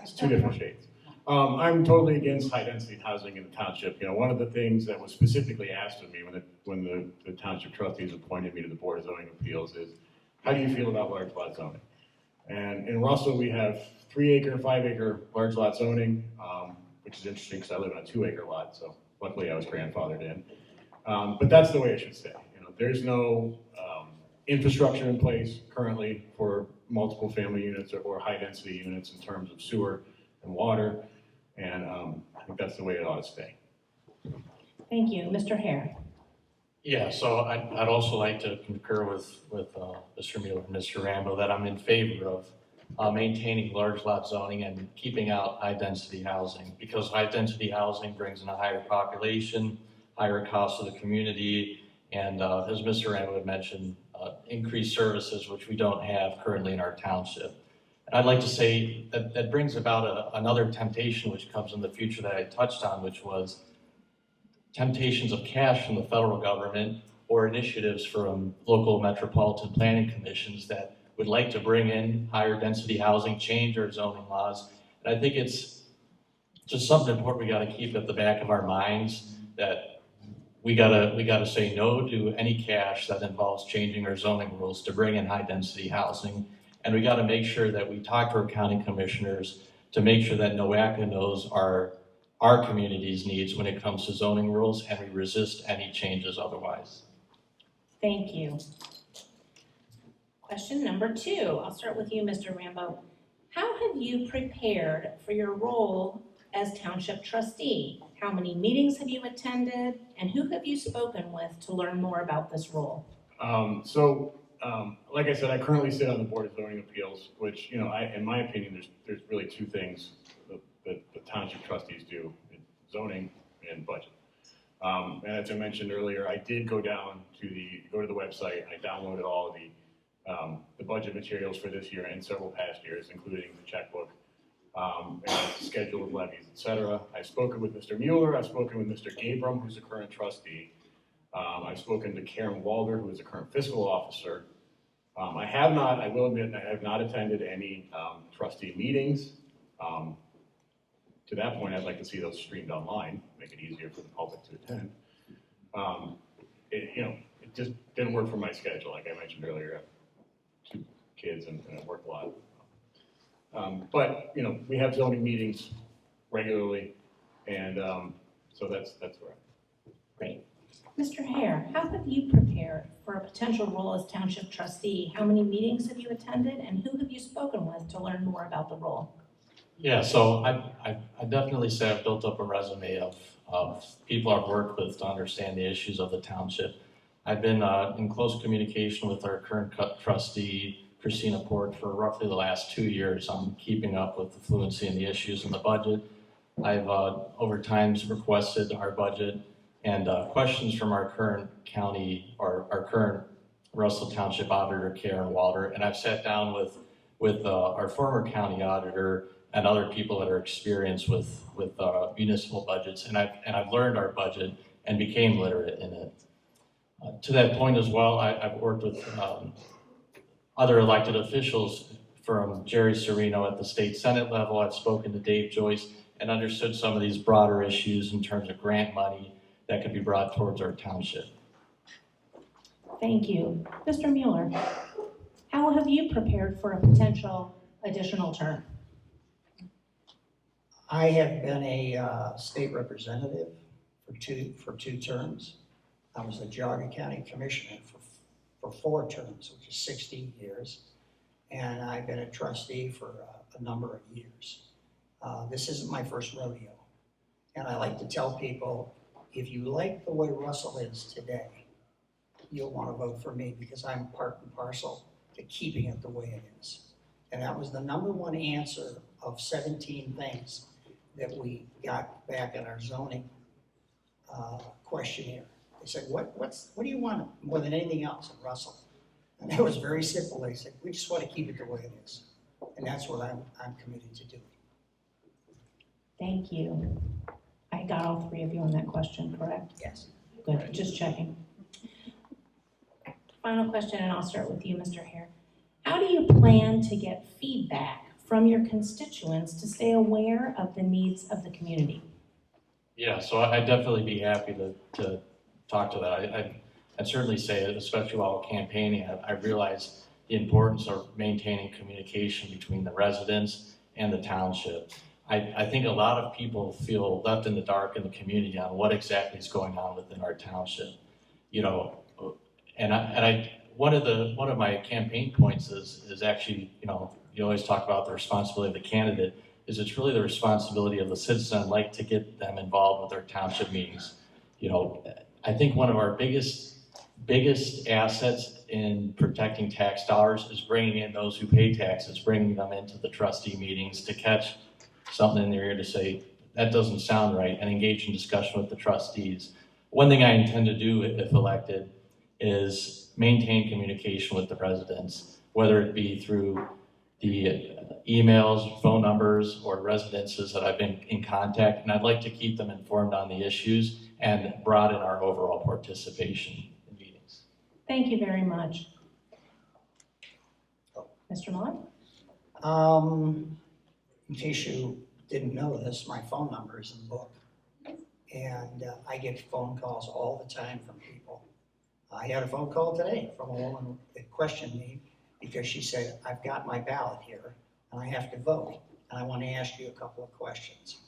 It's two different shades. I'm totally against high-density housing in the township. You know, one of the things that was specifically asked of me when the township trustees appointed me to the Board of Zoning Appeals is, how do you feel about large lot zoning? And in Russell, we have 3-acre, 5-acre large lot zoning, which is interesting because I live on a 2-acre lot, so luckily I was grandfathered in. But that's the way it should stay. You know, there's no infrastructure in place currently for multiple family units or high-density units in terms of sewer and water, and I think that's the way it ought to stay.
Thank you. Mr. Hare.
Yeah, so I'd also like to concur with Mr. Mueller and Mr. Rambo that I'm in favor of maintaining large lot zoning and keeping out high-density housing, because high-density housing brings in a higher population, higher cost to the community, and as Mr. Rambo had mentioned, increased services, which we don't have currently in our township. And I'd like to say that brings about another temptation which comes in the future that I touched on, which was temptations of cash from the federal government or initiatives from local metropolitan planning commissions that would like to bring in higher density housing, change our zoning laws. And I think it's just something important we got to keep at the back of our minds, that we gotta say no to any cash that involves changing our zoning rules to bring in high density housing. And we got to make sure that we talk to our county commissioners to make sure that NOACA knows our community's needs when it comes to zoning rules, and we resist any changes otherwise.
Thank you. Question number 2. I'll start with you, Mr. Rambo. How have you prepared for your role as township trustee? How many meetings have you attended, and who have you spoken with to learn more about this role?
Like I said, I currently sit on the Board of Zoning Appeals, which, you know, in my opinion, there's really two things that the township trustees do: zoning and budget. And as I mentioned earlier, I did go to the website. I downloaded all of the budget materials for this year and several past years, including the checkbook, and schedule of levies, etc. I've spoken with Mr. Mueller. I've spoken with Mr. Gabram, who's a current trustee. I've spoken to Karen Walder, who is a current fiscal officer. I will admit, I have not attended any trustee meetings. To that point, I'd like to see those streamed online, make it easier for the public to attend. It just didn't work for my schedule. Like I mentioned earlier, I have 2 kids and I work a lot. But, you know, we have zoning meetings regularly, and so that's where I'm.
Great. Mr. Hare, how have you prepared for a potential role as township trustee? How many meetings have you attended, and who have you spoken with to learn more about the role?
Yeah, so I definitely say I've built up a resume of people I've worked with to understand the issues of the township. I've been in close communication with our current trustee, Christina Port, for roughly the last 2 years. I'm keeping up with the fluency and the issues in the budget. I've over time requested our budget and questions from our current county, or our current Russell Township Auditor, Karen Walder, and I've sat down with our former county auditor and other people that are experienced with municipal budgets, and I've learned our budget and became literate in it. To that point as well, I've worked with other elected officials, from Jerry Serino at the state Senate level. I've spoken to Dave Joyce and understood some of these broader issues in terms of grant money that could be brought towards our township.
Thank you. Mr. Mueller, how have you prepared for a potential additional term?
I have been a state representative for two terms. I was the Geauga County Commissioner for 4 terms, which is 16 years. And I've been a trustee for a number of years. This isn't my first rodeo. And I like to tell people, if you like the way Russell is today, you'll want to vote for me, because I'm part and parcel to keeping it the way it is. And that was the number 1 answer of 17 things that we got back in our zoning questionnaire. They said, what do you want more than anything else in Russell? And that was very simple. They said, we just want to keep it the way it is. And that's what I'm committed to doing.
Thank you. I got all three of you on that question, correct?
Yes.
Good, just checking. Final question, and I'll start with you, Mr. Hare. How do you plan to get feedback from your constituents to stay aware of the needs of the community?
Yeah, so I'd definitely be happy to talk to that. I'd certainly say, especially while campaigning, I realize the importance of maintaining communication between the residents and the township. I think a lot of people feel left in the dark in the community on what exactly is going on within our township. You know, one of my campaign points is actually, you know, you always talk about the responsibility of the candidate, is it's really the responsibility of the citizen. I'd like to get them involved with our township meetings. You know, I think one of our biggest assets in protecting tax dollars is bringing in those who pay taxes, bringing them into the trustee meetings to catch something in their ear to say, that doesn't sound right, and engage in discussion with the trustees. One thing I intend to do if elected is maintain communication with the residents, whether it be through the emails, phone numbers, or residences that I've been in contact, and I'd like to keep them informed on the issues and broaden our overall participation in meetings.
Thank you very much. Mr. Muller?
In case you didn't know this, my phone number is in the book. And I get phone calls all the time from people. I had a phone call today from a woman that questioned me because she said, I've got my ballot here and I have to vote. And I want to ask you a couple of questions.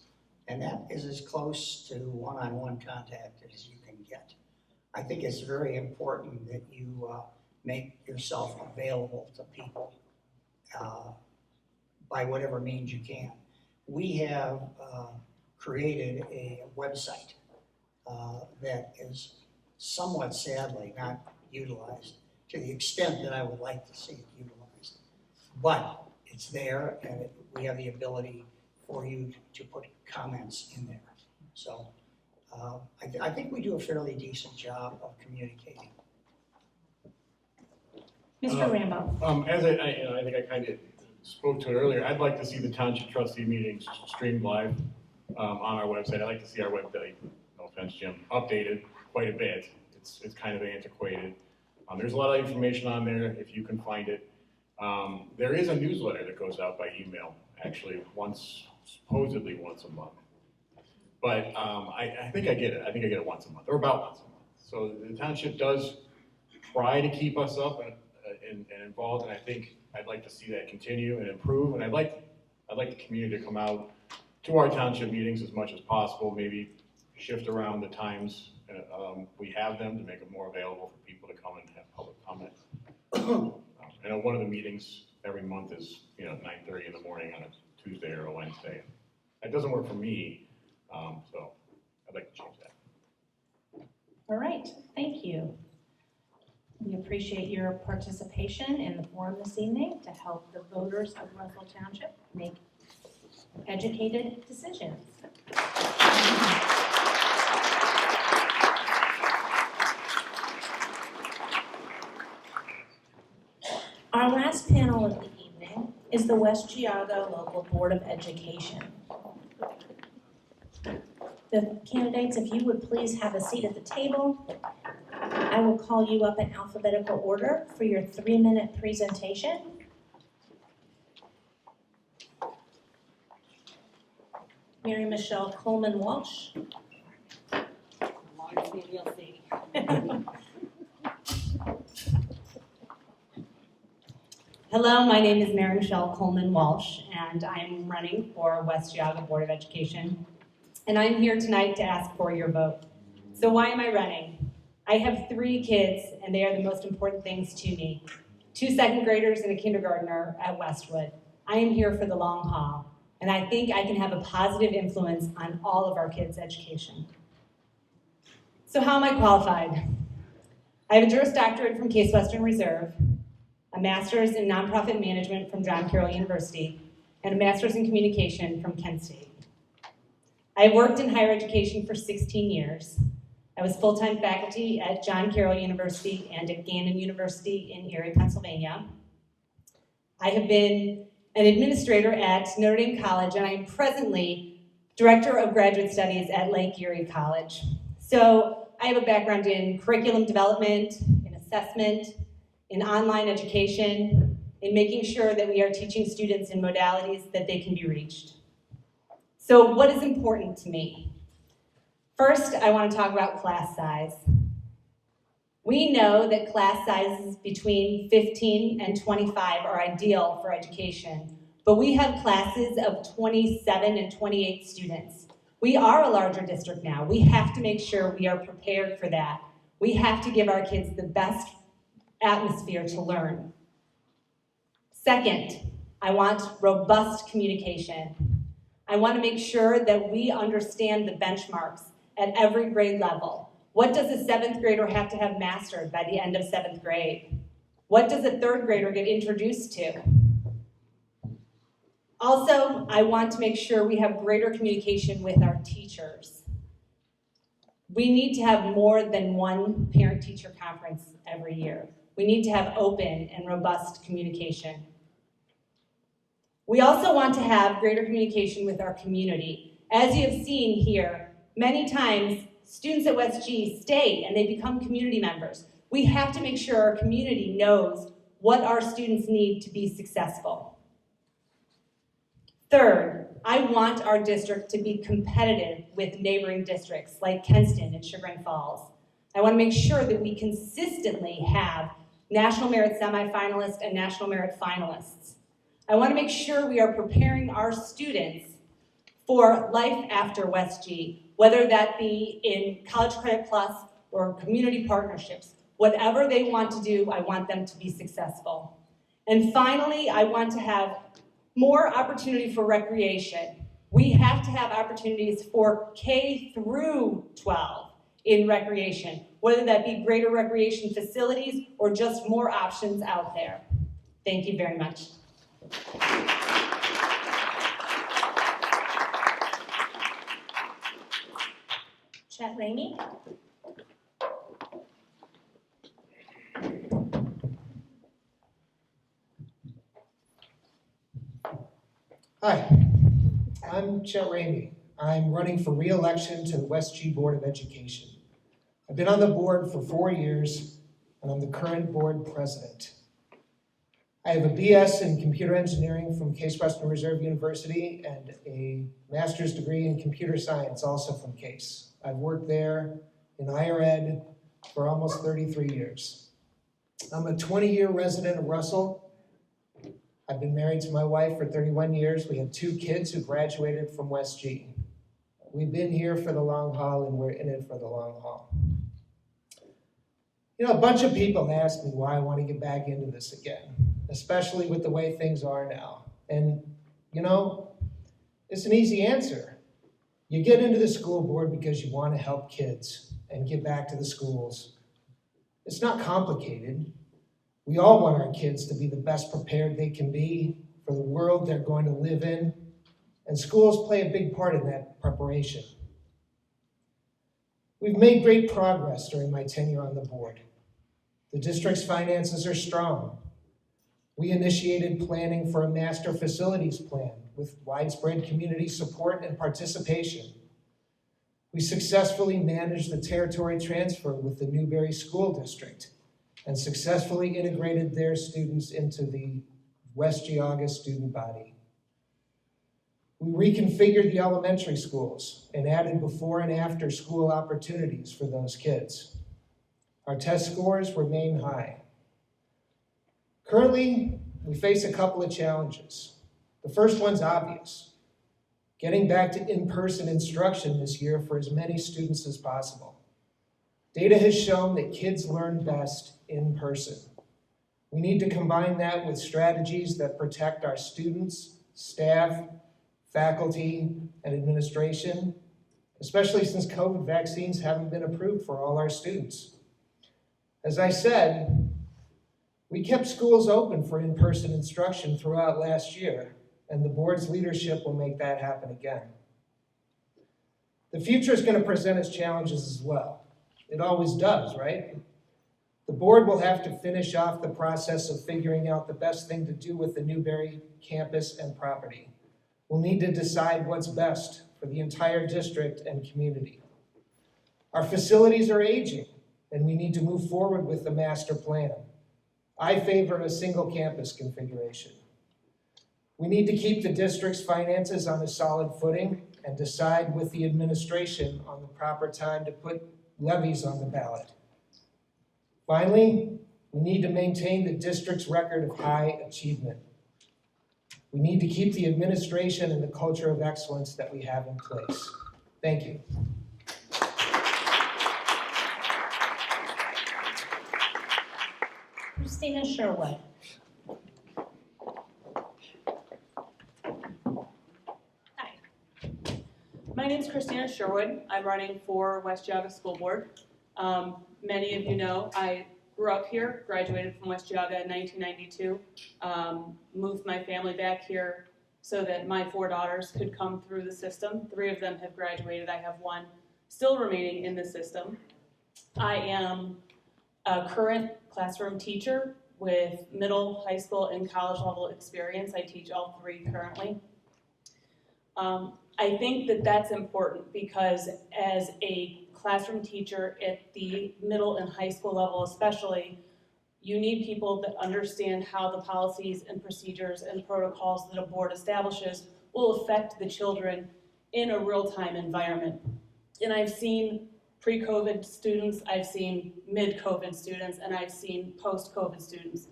And that is as close to one-on-one contact as you can get. I think it's very important that you make yourself available to people by whatever means you can. We have created a website that is somewhat sadly not utilized to the extent that I would like to see it utilized. But it's there, and we have the ability for you to put comments in there. So I think we do a fairly decent job of communicating.
Mr. Rambo.
As I think I kind of spoke to it earlier, I'd like to see the township trustee meetings streamed live on our website. I'd like to see our website, no offense, Jim, updated quite a bit. It's kind of antiquated. There's a lot of information on there if you can find it. There is a newsletter that goes out by email, actually supposedly once a month. But I think I get it. I think I get it once a month, or about once a month. So the township does try to keep us up and involved, and I think I'd like to see that continue and improve. And I'd like the community to come out to our township meetings as much as possible, maybe shift around the times we have them to make it more available for people to come and have public comment. I know one of the meetings every month is 9:30 in the morning on a Tuesday or a Wednesday. That doesn't work for me, so I'd like to change that.
All right, thank you. We appreciate your participation in the forum this evening to help the voters of Russell Township make educated decisions. Our last panel of the evening is the West Geauga Local Board of Education. The candidates, if you would please have a seat at the table. I will call you up in alphabetical order for your 3-minute presentation. Mary Michelle Coleman Walsh.
Hello, my name is Mary Michelle Coleman Walsh, and I'm running for West Geauga Board of Education. And I'm here tonight to ask for your vote. So why am I running? I have 3 kids, and they are the most important things to me. 2 second graders and a kindergartner at Westwood. I am here for the long haul, and I think I can have a positive influence on all of our kids' education. So how am I qualified? I have a Juris Doctorate from Case Western Reserve, a Master's in Nonprofit Management from John Carroll University, and a Master's in Communication from Kent State. I worked in higher education for 16 years. I was full-time faculty at John Carroll University and at Gannon University in Erie, Pennsylvania. I have been an administrator at Notre Dame College, and I am presently Director of Graduate Studies at Lake Erie College. So I have a background in curriculum development, in assessment, in online education, in making sure that we are teaching students in modalities that they can be reached. So what is important to me? First, I want to talk about class size. We know that class sizes between 15 and 25 are ideal for education, but we have classes of 27 and 28 students. We are a larger district now. We have to make sure we are prepared for that. We have to give our kids the best atmosphere to learn. Second, I want robust communication. I want to make sure that we understand the benchmarks at every grade level. What does a 7th grader have to have mastered by the end of 7th grade? What does a 3rd grader get introduced to? Also, I want to make sure we have greater communication with our teachers. We need to have more than one parent-teacher conference every year. We need to have open and robust communication. We also want to have greater communication with our community. As you have seen here, many times students at West G stay and they become community members. We have to make sure our community knows what our students need to be successful. Third, I want our district to be competitive with neighboring districts like Kenston and Chagrin Falls. I want to make sure that we consistently have National Merit semifinalists and National Merit finalists. I want to make sure we are preparing our students for life after West G, whether that be in College Credit Plus or community partnerships. Whatever they want to do, I want them to be successful. And finally, I want to have more opportunity for recreation. We have to have opportunities for K through 12 in recreation, whether that be greater recreation facilities or just more options out there. Thank you very much.
Chet Ramey.
Hi, I'm Chet Ramey. I'm running for re-election to the West G Board of Education. I've been on the board for 4 years, and I'm the current board president. I have a BS in computer engineering from Case Western Reserve University and a master's degree in computer science, also from Case. I've worked there in higher ed for almost 33 years. I'm a 20-year resident of Russell. I've been married to my wife for 31 years. We have 2 kids who graduated from West G. We've been here for the long haul, and we're in it for the long haul. You know, a bunch of people ask me why I want to get back into this again, especially with the way things are now. And, you know, it's an easy answer. You get into the school board because you want to help kids and give back to the schools. It's not complicated. We all want our kids to be the best prepared they can be for the world they're going to live in, and schools play a big part in that preparation. We've made great progress during my tenure on the board. The district's finances are strong. We initiated planning for a master facilities plan with widespread community support and participation. We successfully managed the territory transfer with the Newbury School District and successfully integrated their students into the West Geauga student body. We reconfigured the elementary schools and added before and after school opportunities for those kids. Our test scores remain high. Currently, we face a couple of challenges. The first one's obvious: getting back to in-person instruction this year for as many students as possible. Data has shown that kids learn best in person. We need to combine that with strategies that protect our students, staff, faculty, and administration, especially since COVID vaccines haven't been approved for all our students. As I said, we kept schools open for in-person instruction throughout last year, and the board's leadership will make that happen again. The future is going to present us challenges as well. It always does, right? The board will have to finish off the process of figuring out the best thing to do with the Newbury campus and property. We'll need to decide what's best for the entire district and community. Our facilities are aging, and we need to move forward with the master plan. I favor a single campus configuration. We need to keep the district's finances on a solid footing and decide with the administration on the proper time to put levies on the ballot. Finally, we need to maintain the district's record of high achievement. We need to keep the administration and the culture of excellence that we have in place. Thank you.
Christina Sherwood.
My name is Christina Sherwood. I'm running for West Geauga School Board. Many of you know I grew up here, graduated from West Geauga in 1992, moved my family back here so that my 4 daughters could come through the system. 3 of them have graduated. I have 1 still remaining in the system. I am a current classroom teacher with middle, high school, and college level experience. I teach all 3 currently. I think that that's important because as a classroom teacher at the middle and high school level especially, you need people that understand how the policies and procedures and protocols that a board establishes will affect the children in a real-time environment. And I've seen pre-COVID students, I've seen mid-COVID students, and I've seen post-COVID students.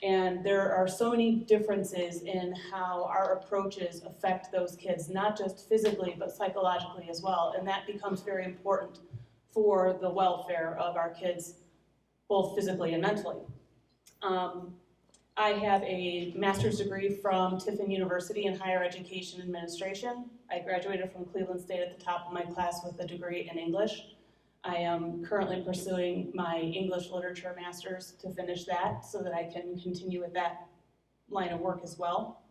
And there are so many differences in how our approaches affect those kids, not just physically, but psychologically as well. And that becomes very important for the welfare of our kids, both physically and mentally. I have a master's degree from Tiffin University in Higher Education Administration. I graduated from Cleveland State at the top of my class with a degree in English. I am currently pursuing my English Literature Master's to finish that so that I can continue with that line of work as well.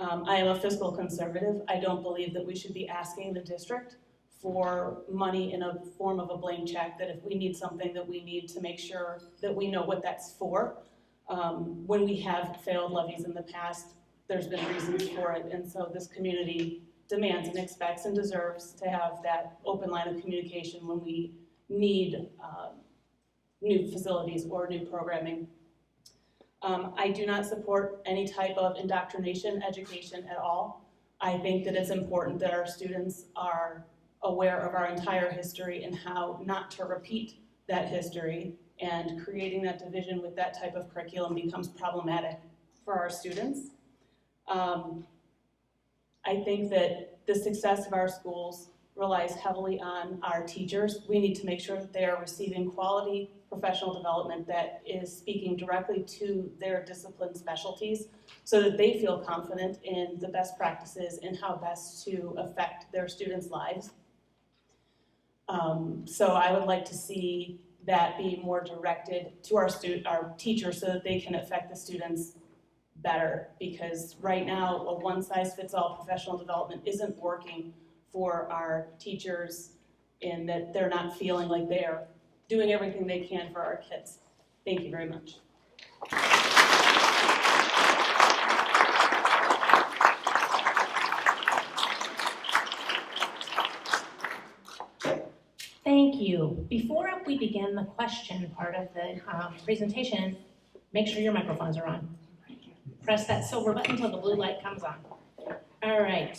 I am a fiscal conservative. I don't believe that we should be asking the district for money in a form of a blank check, that if we need something that we need to make sure that we know what that's for. When we have failed levies in the past, there's been reasons for it, and so this community demands and expects and deserves to have that open line of communication when we need new facilities or new programming. I do not support any type of indoctrination education at all. I think that it's important that our students are aware of our entire history and how not to repeat that history, and creating that division with that type of curriculum becomes problematic for our students. I think that the success of our schools relies heavily on our teachers. We need to make sure that they are receiving quality professional development that is speaking directly to their discipline specialties so that they feel confident in the best practices and how best to affect their students' lives. So I would like to see that be more directed to our teachers so that they can affect the students better, because right now a one-size-fits-all professional development isn't working for our teachers in that they're not feeling like they're doing everything they can for our kids. Thank you very much.
Thank you. Before we begin the question part of the presentation, make sure your microphones are on. Press that silver button until the blue light comes on. All right.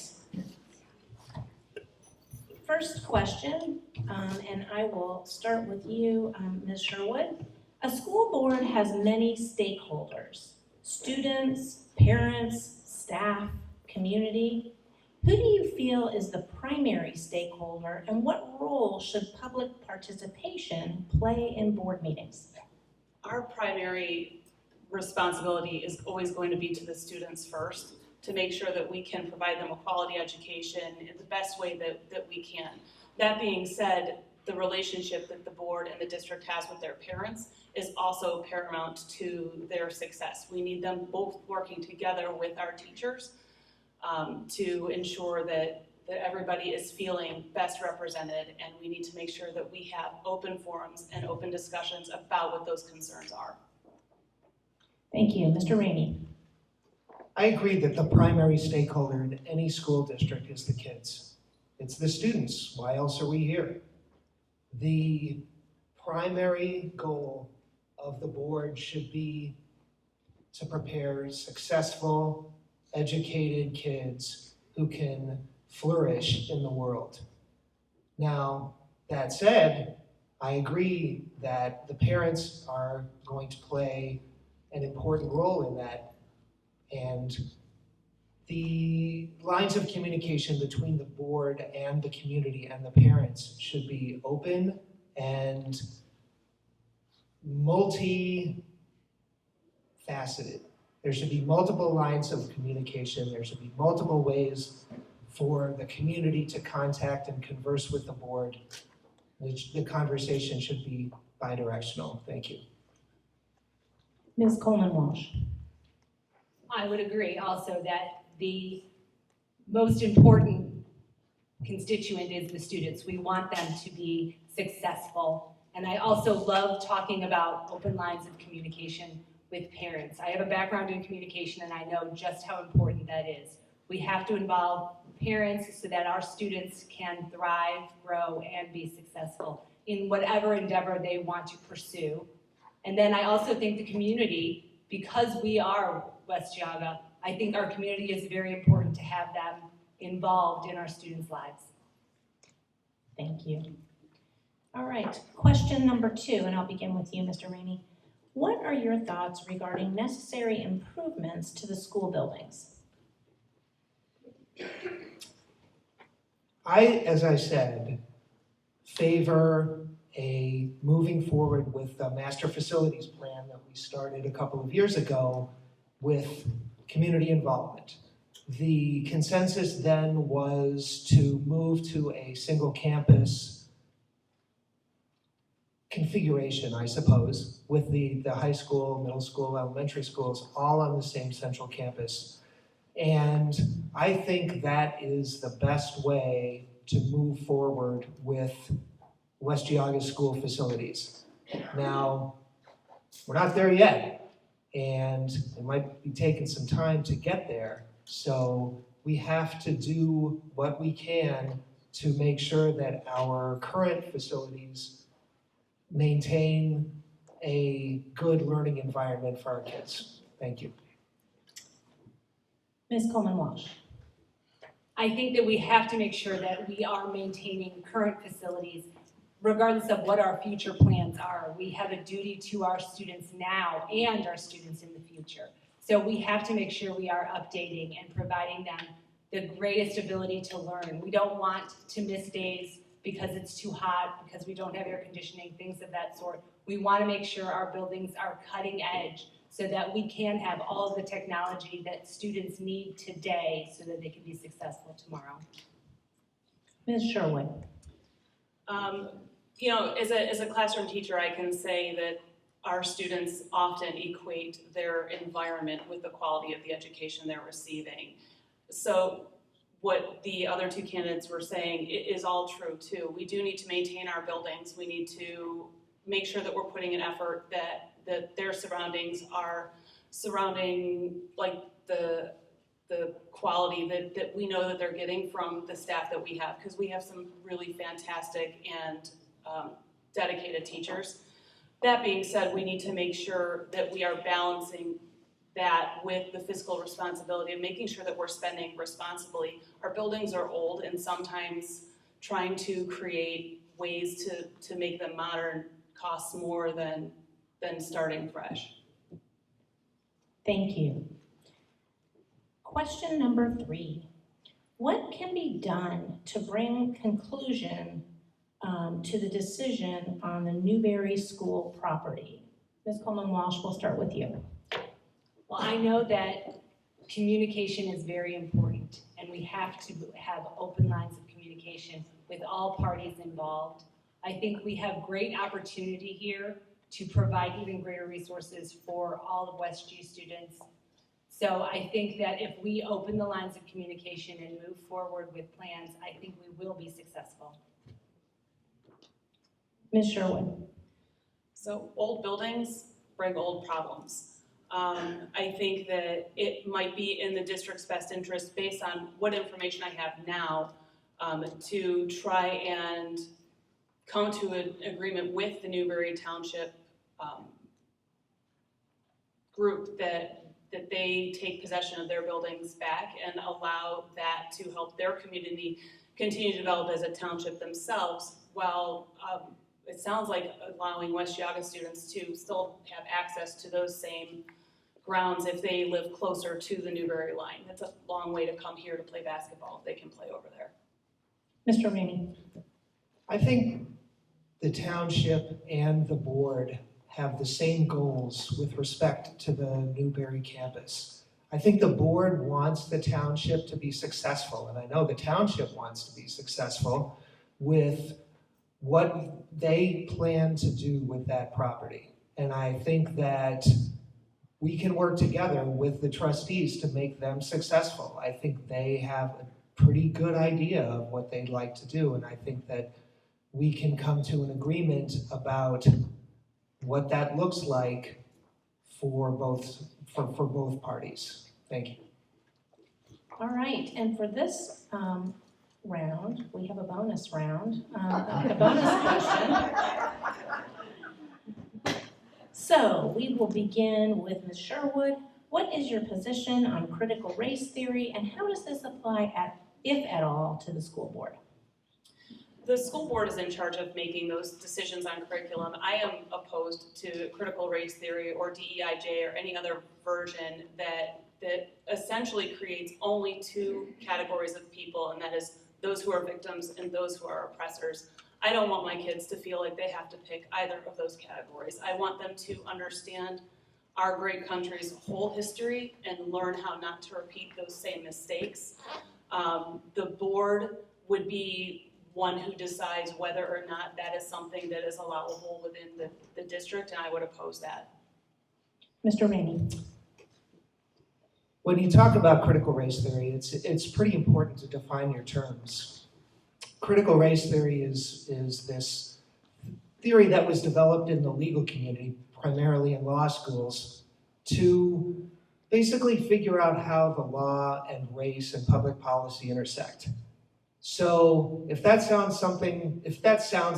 First question, and I will start with you, Ms. Sherwood. A school board has many stakeholders: students, parents, staff, community. Who do you feel is the primary stakeholder, and what role should public participation play in board meetings?
Our primary responsibility is always going to be to the students first, to make sure that we can provide them a quality education in the best way that we can. That being said, the relationship that the board and the district has with their parents is also paramount to their success. We need them both working together with our teachers to ensure that that everybody is feeling best represented, and we need to make sure that we have open forums and open discussions about what those concerns are.
Thank you. Mr. Rainey.
I agree that the primary stakeholder in any school district is the kids. It's the students. Why else are we here? The primary goal of the board should be to prepare successful, educated kids who can flourish in the world. Now, that said, I agree that the parents are going to play an important role in that. And the lines of communication between the board and the community and the parents should be open and multi-faceted. There should be multiple lines of communication. There should be multiple ways for the community to contact and converse with the board. The conversation should be bi-directional. Thank you.
Ms. Coleman Walsh.
I would agree also that the most important constituent is the students. We want them to be successful. And I also love talking about open lines of communication with parents. I have a background in communication and I know just how important that is. We have to involve parents so that our students can thrive, grow, and be successful in whatever endeavor they want to pursue. And then I also think the community, because we are West Geauga, I think our community is very important to have them involved in our students' lives.
Thank you. All right, question number 2, and I'll begin with you, Mr. Rainey. What are your thoughts regarding necessary improvements to the school buildings?
As I said, favor a moving forward with the master facilities plan that we started a couple of years ago with community involvement. The consensus then was to move to a single campus configuration, I suppose, with the high school, middle school, elementary schools all on the same central campus. And I think that is the best way to move forward with West Geauga school facilities. Now, we're not there yet, and it might be taking some time to get there. So we have to do what we can to make sure that our current facilities maintain a good learning environment for our kids. Thank you.
Ms. Coleman Walsh.
I think that we have to make sure that we are maintaining current facilities regardless of what our future plans are. We have a duty to our students now and our students in the future. So we have to make sure we are updating and providing them the greatest ability to learn. We don't want to miss days because it's too hot, because we don't have air conditioning, things of that sort. We want to make sure our buildings are cutting edge so that we can have all of the technology that students need today so that they can be successful tomorrow.
Ms. Sherwood.
You know, as a classroom teacher, I can say that our students often equate their environment with the quality of the education they're receiving. So what the other two candidates were saying is all true too. We do need to maintain our buildings. We need to make sure that we're putting an effort that their surroundings are surrounding like the quality that we know that they're getting from the staff that we have, because we have some really fantastic and dedicated teachers. That being said, we need to make sure that we are balancing that with the fiscal responsibility and making sure that we're spending responsibly. Our buildings are old, and sometimes trying to create ways to make them modern costs more than starting fresh.
Thank you. Question number 3. What can be done to bring conclusion to the decision on the Newbury School property? Ms. Coleman Walsh, we'll start with you.
Well, I know that communication is very important, and we have to have open lines of communication with all parties involved. I think we have great opportunity here to provide even greater resources for all of West G students. So I think that if we open the lines of communication and move forward with plans, I think we will be successful. Ms. Sherwood.
So old buildings bring old problems. I think that it might be in the district's best interest, based on what information I have now, to try and come to an agreement with the Newbury Township group that they take possession of their buildings back and allow that to help their community continue to develop as a township themselves, while it sounds like allowing West Geauga students to still have access to those same grounds if they live closer to the Newbury line. That's a long way to come here to play basketball if they can play over there.
Mr. Ramey.
I think the township and the board have the same goals with respect to the Newbury campus. I think the board wants the township to be successful, and I know the township wants to be successful with what they plan to do with that property. And I think that we can work together with the trustees to make them successful. I think they have a pretty good idea of what they'd like to do, and I think that we can come to an agreement about what that looks like for both parties. Thank you.
All right, and for this round, we have a bonus round, a bonus question. So we will begin with Ms. Sherwood. What is your position on critical race theory, and how does this apply, if at all, to the school board?
The school board is in charge of making those decisions on curriculum. I am opposed to critical race theory or DEIJ or any other version that essentially creates only two categories of people, and that is those who are victims and those who are oppressors. I don't want my kids to feel like they have to pick either of those categories. I want them to understand our great country's whole history and learn how not to repeat those same mistakes. The board would be one who decides whether or not that is something that is allowable within the district, and I would oppose that.
Mr. Ramey.
When you talk about critical race theory, it's pretty important to define your terms. Critical race theory is this theory that was developed in the legal community, primarily in law schools, to basically figure out how the law and race and public policy intersect. So if that sounds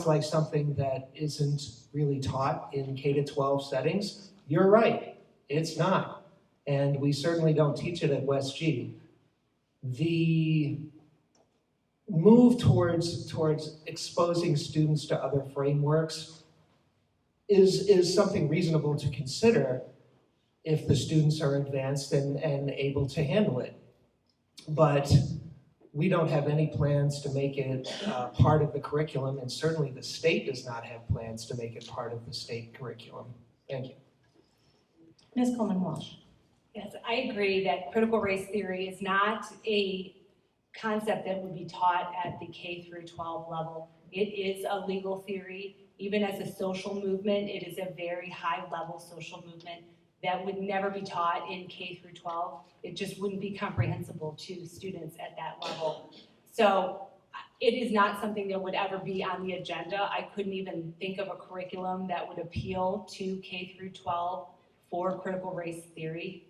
like something that isn't really taught in K-12 settings, you're right, it's not. And we certainly don't teach it at West G. The move towards exposing students to other frameworks is something reasonable to consider if the students are advanced and able to handle it. But we don't have any plans to make it part of the curriculum, and certainly the state does not have plans to make it part of the state curriculum. Thank you.
Ms. Coleman-Walsh. Yes, I agree that critical race theory is not a concept that would be taught at the K-12 level. It is a legal theory. Even as a social movement, it is a very high-level social movement that would never be taught in K-12. It just wouldn't be comprehensible to students at that level. So it is not something that would ever be on the agenda. I couldn't even think of a curriculum that would appeal to K-12 for critical race theory.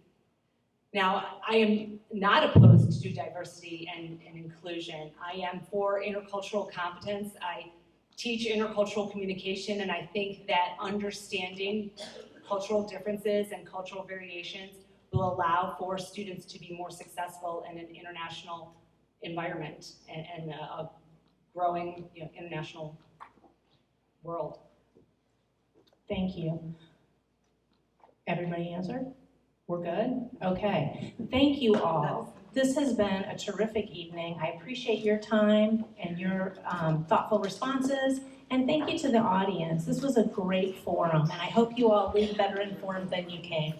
Now, I am not opposed to diversity and inclusion. I am for intercultural competence. I teach intercultural communication, and I think that understanding cultural differences and cultural variations will allow for students to be more successful in an international environment and a growing international world. Thank you. Everybody answered? We're good? Okay. Thank you all. This has been a terrific evening. I appreciate your time and your thoughtful responses. And thank you to the audience. This was a great forum, and I hope you all leave better informed than you came.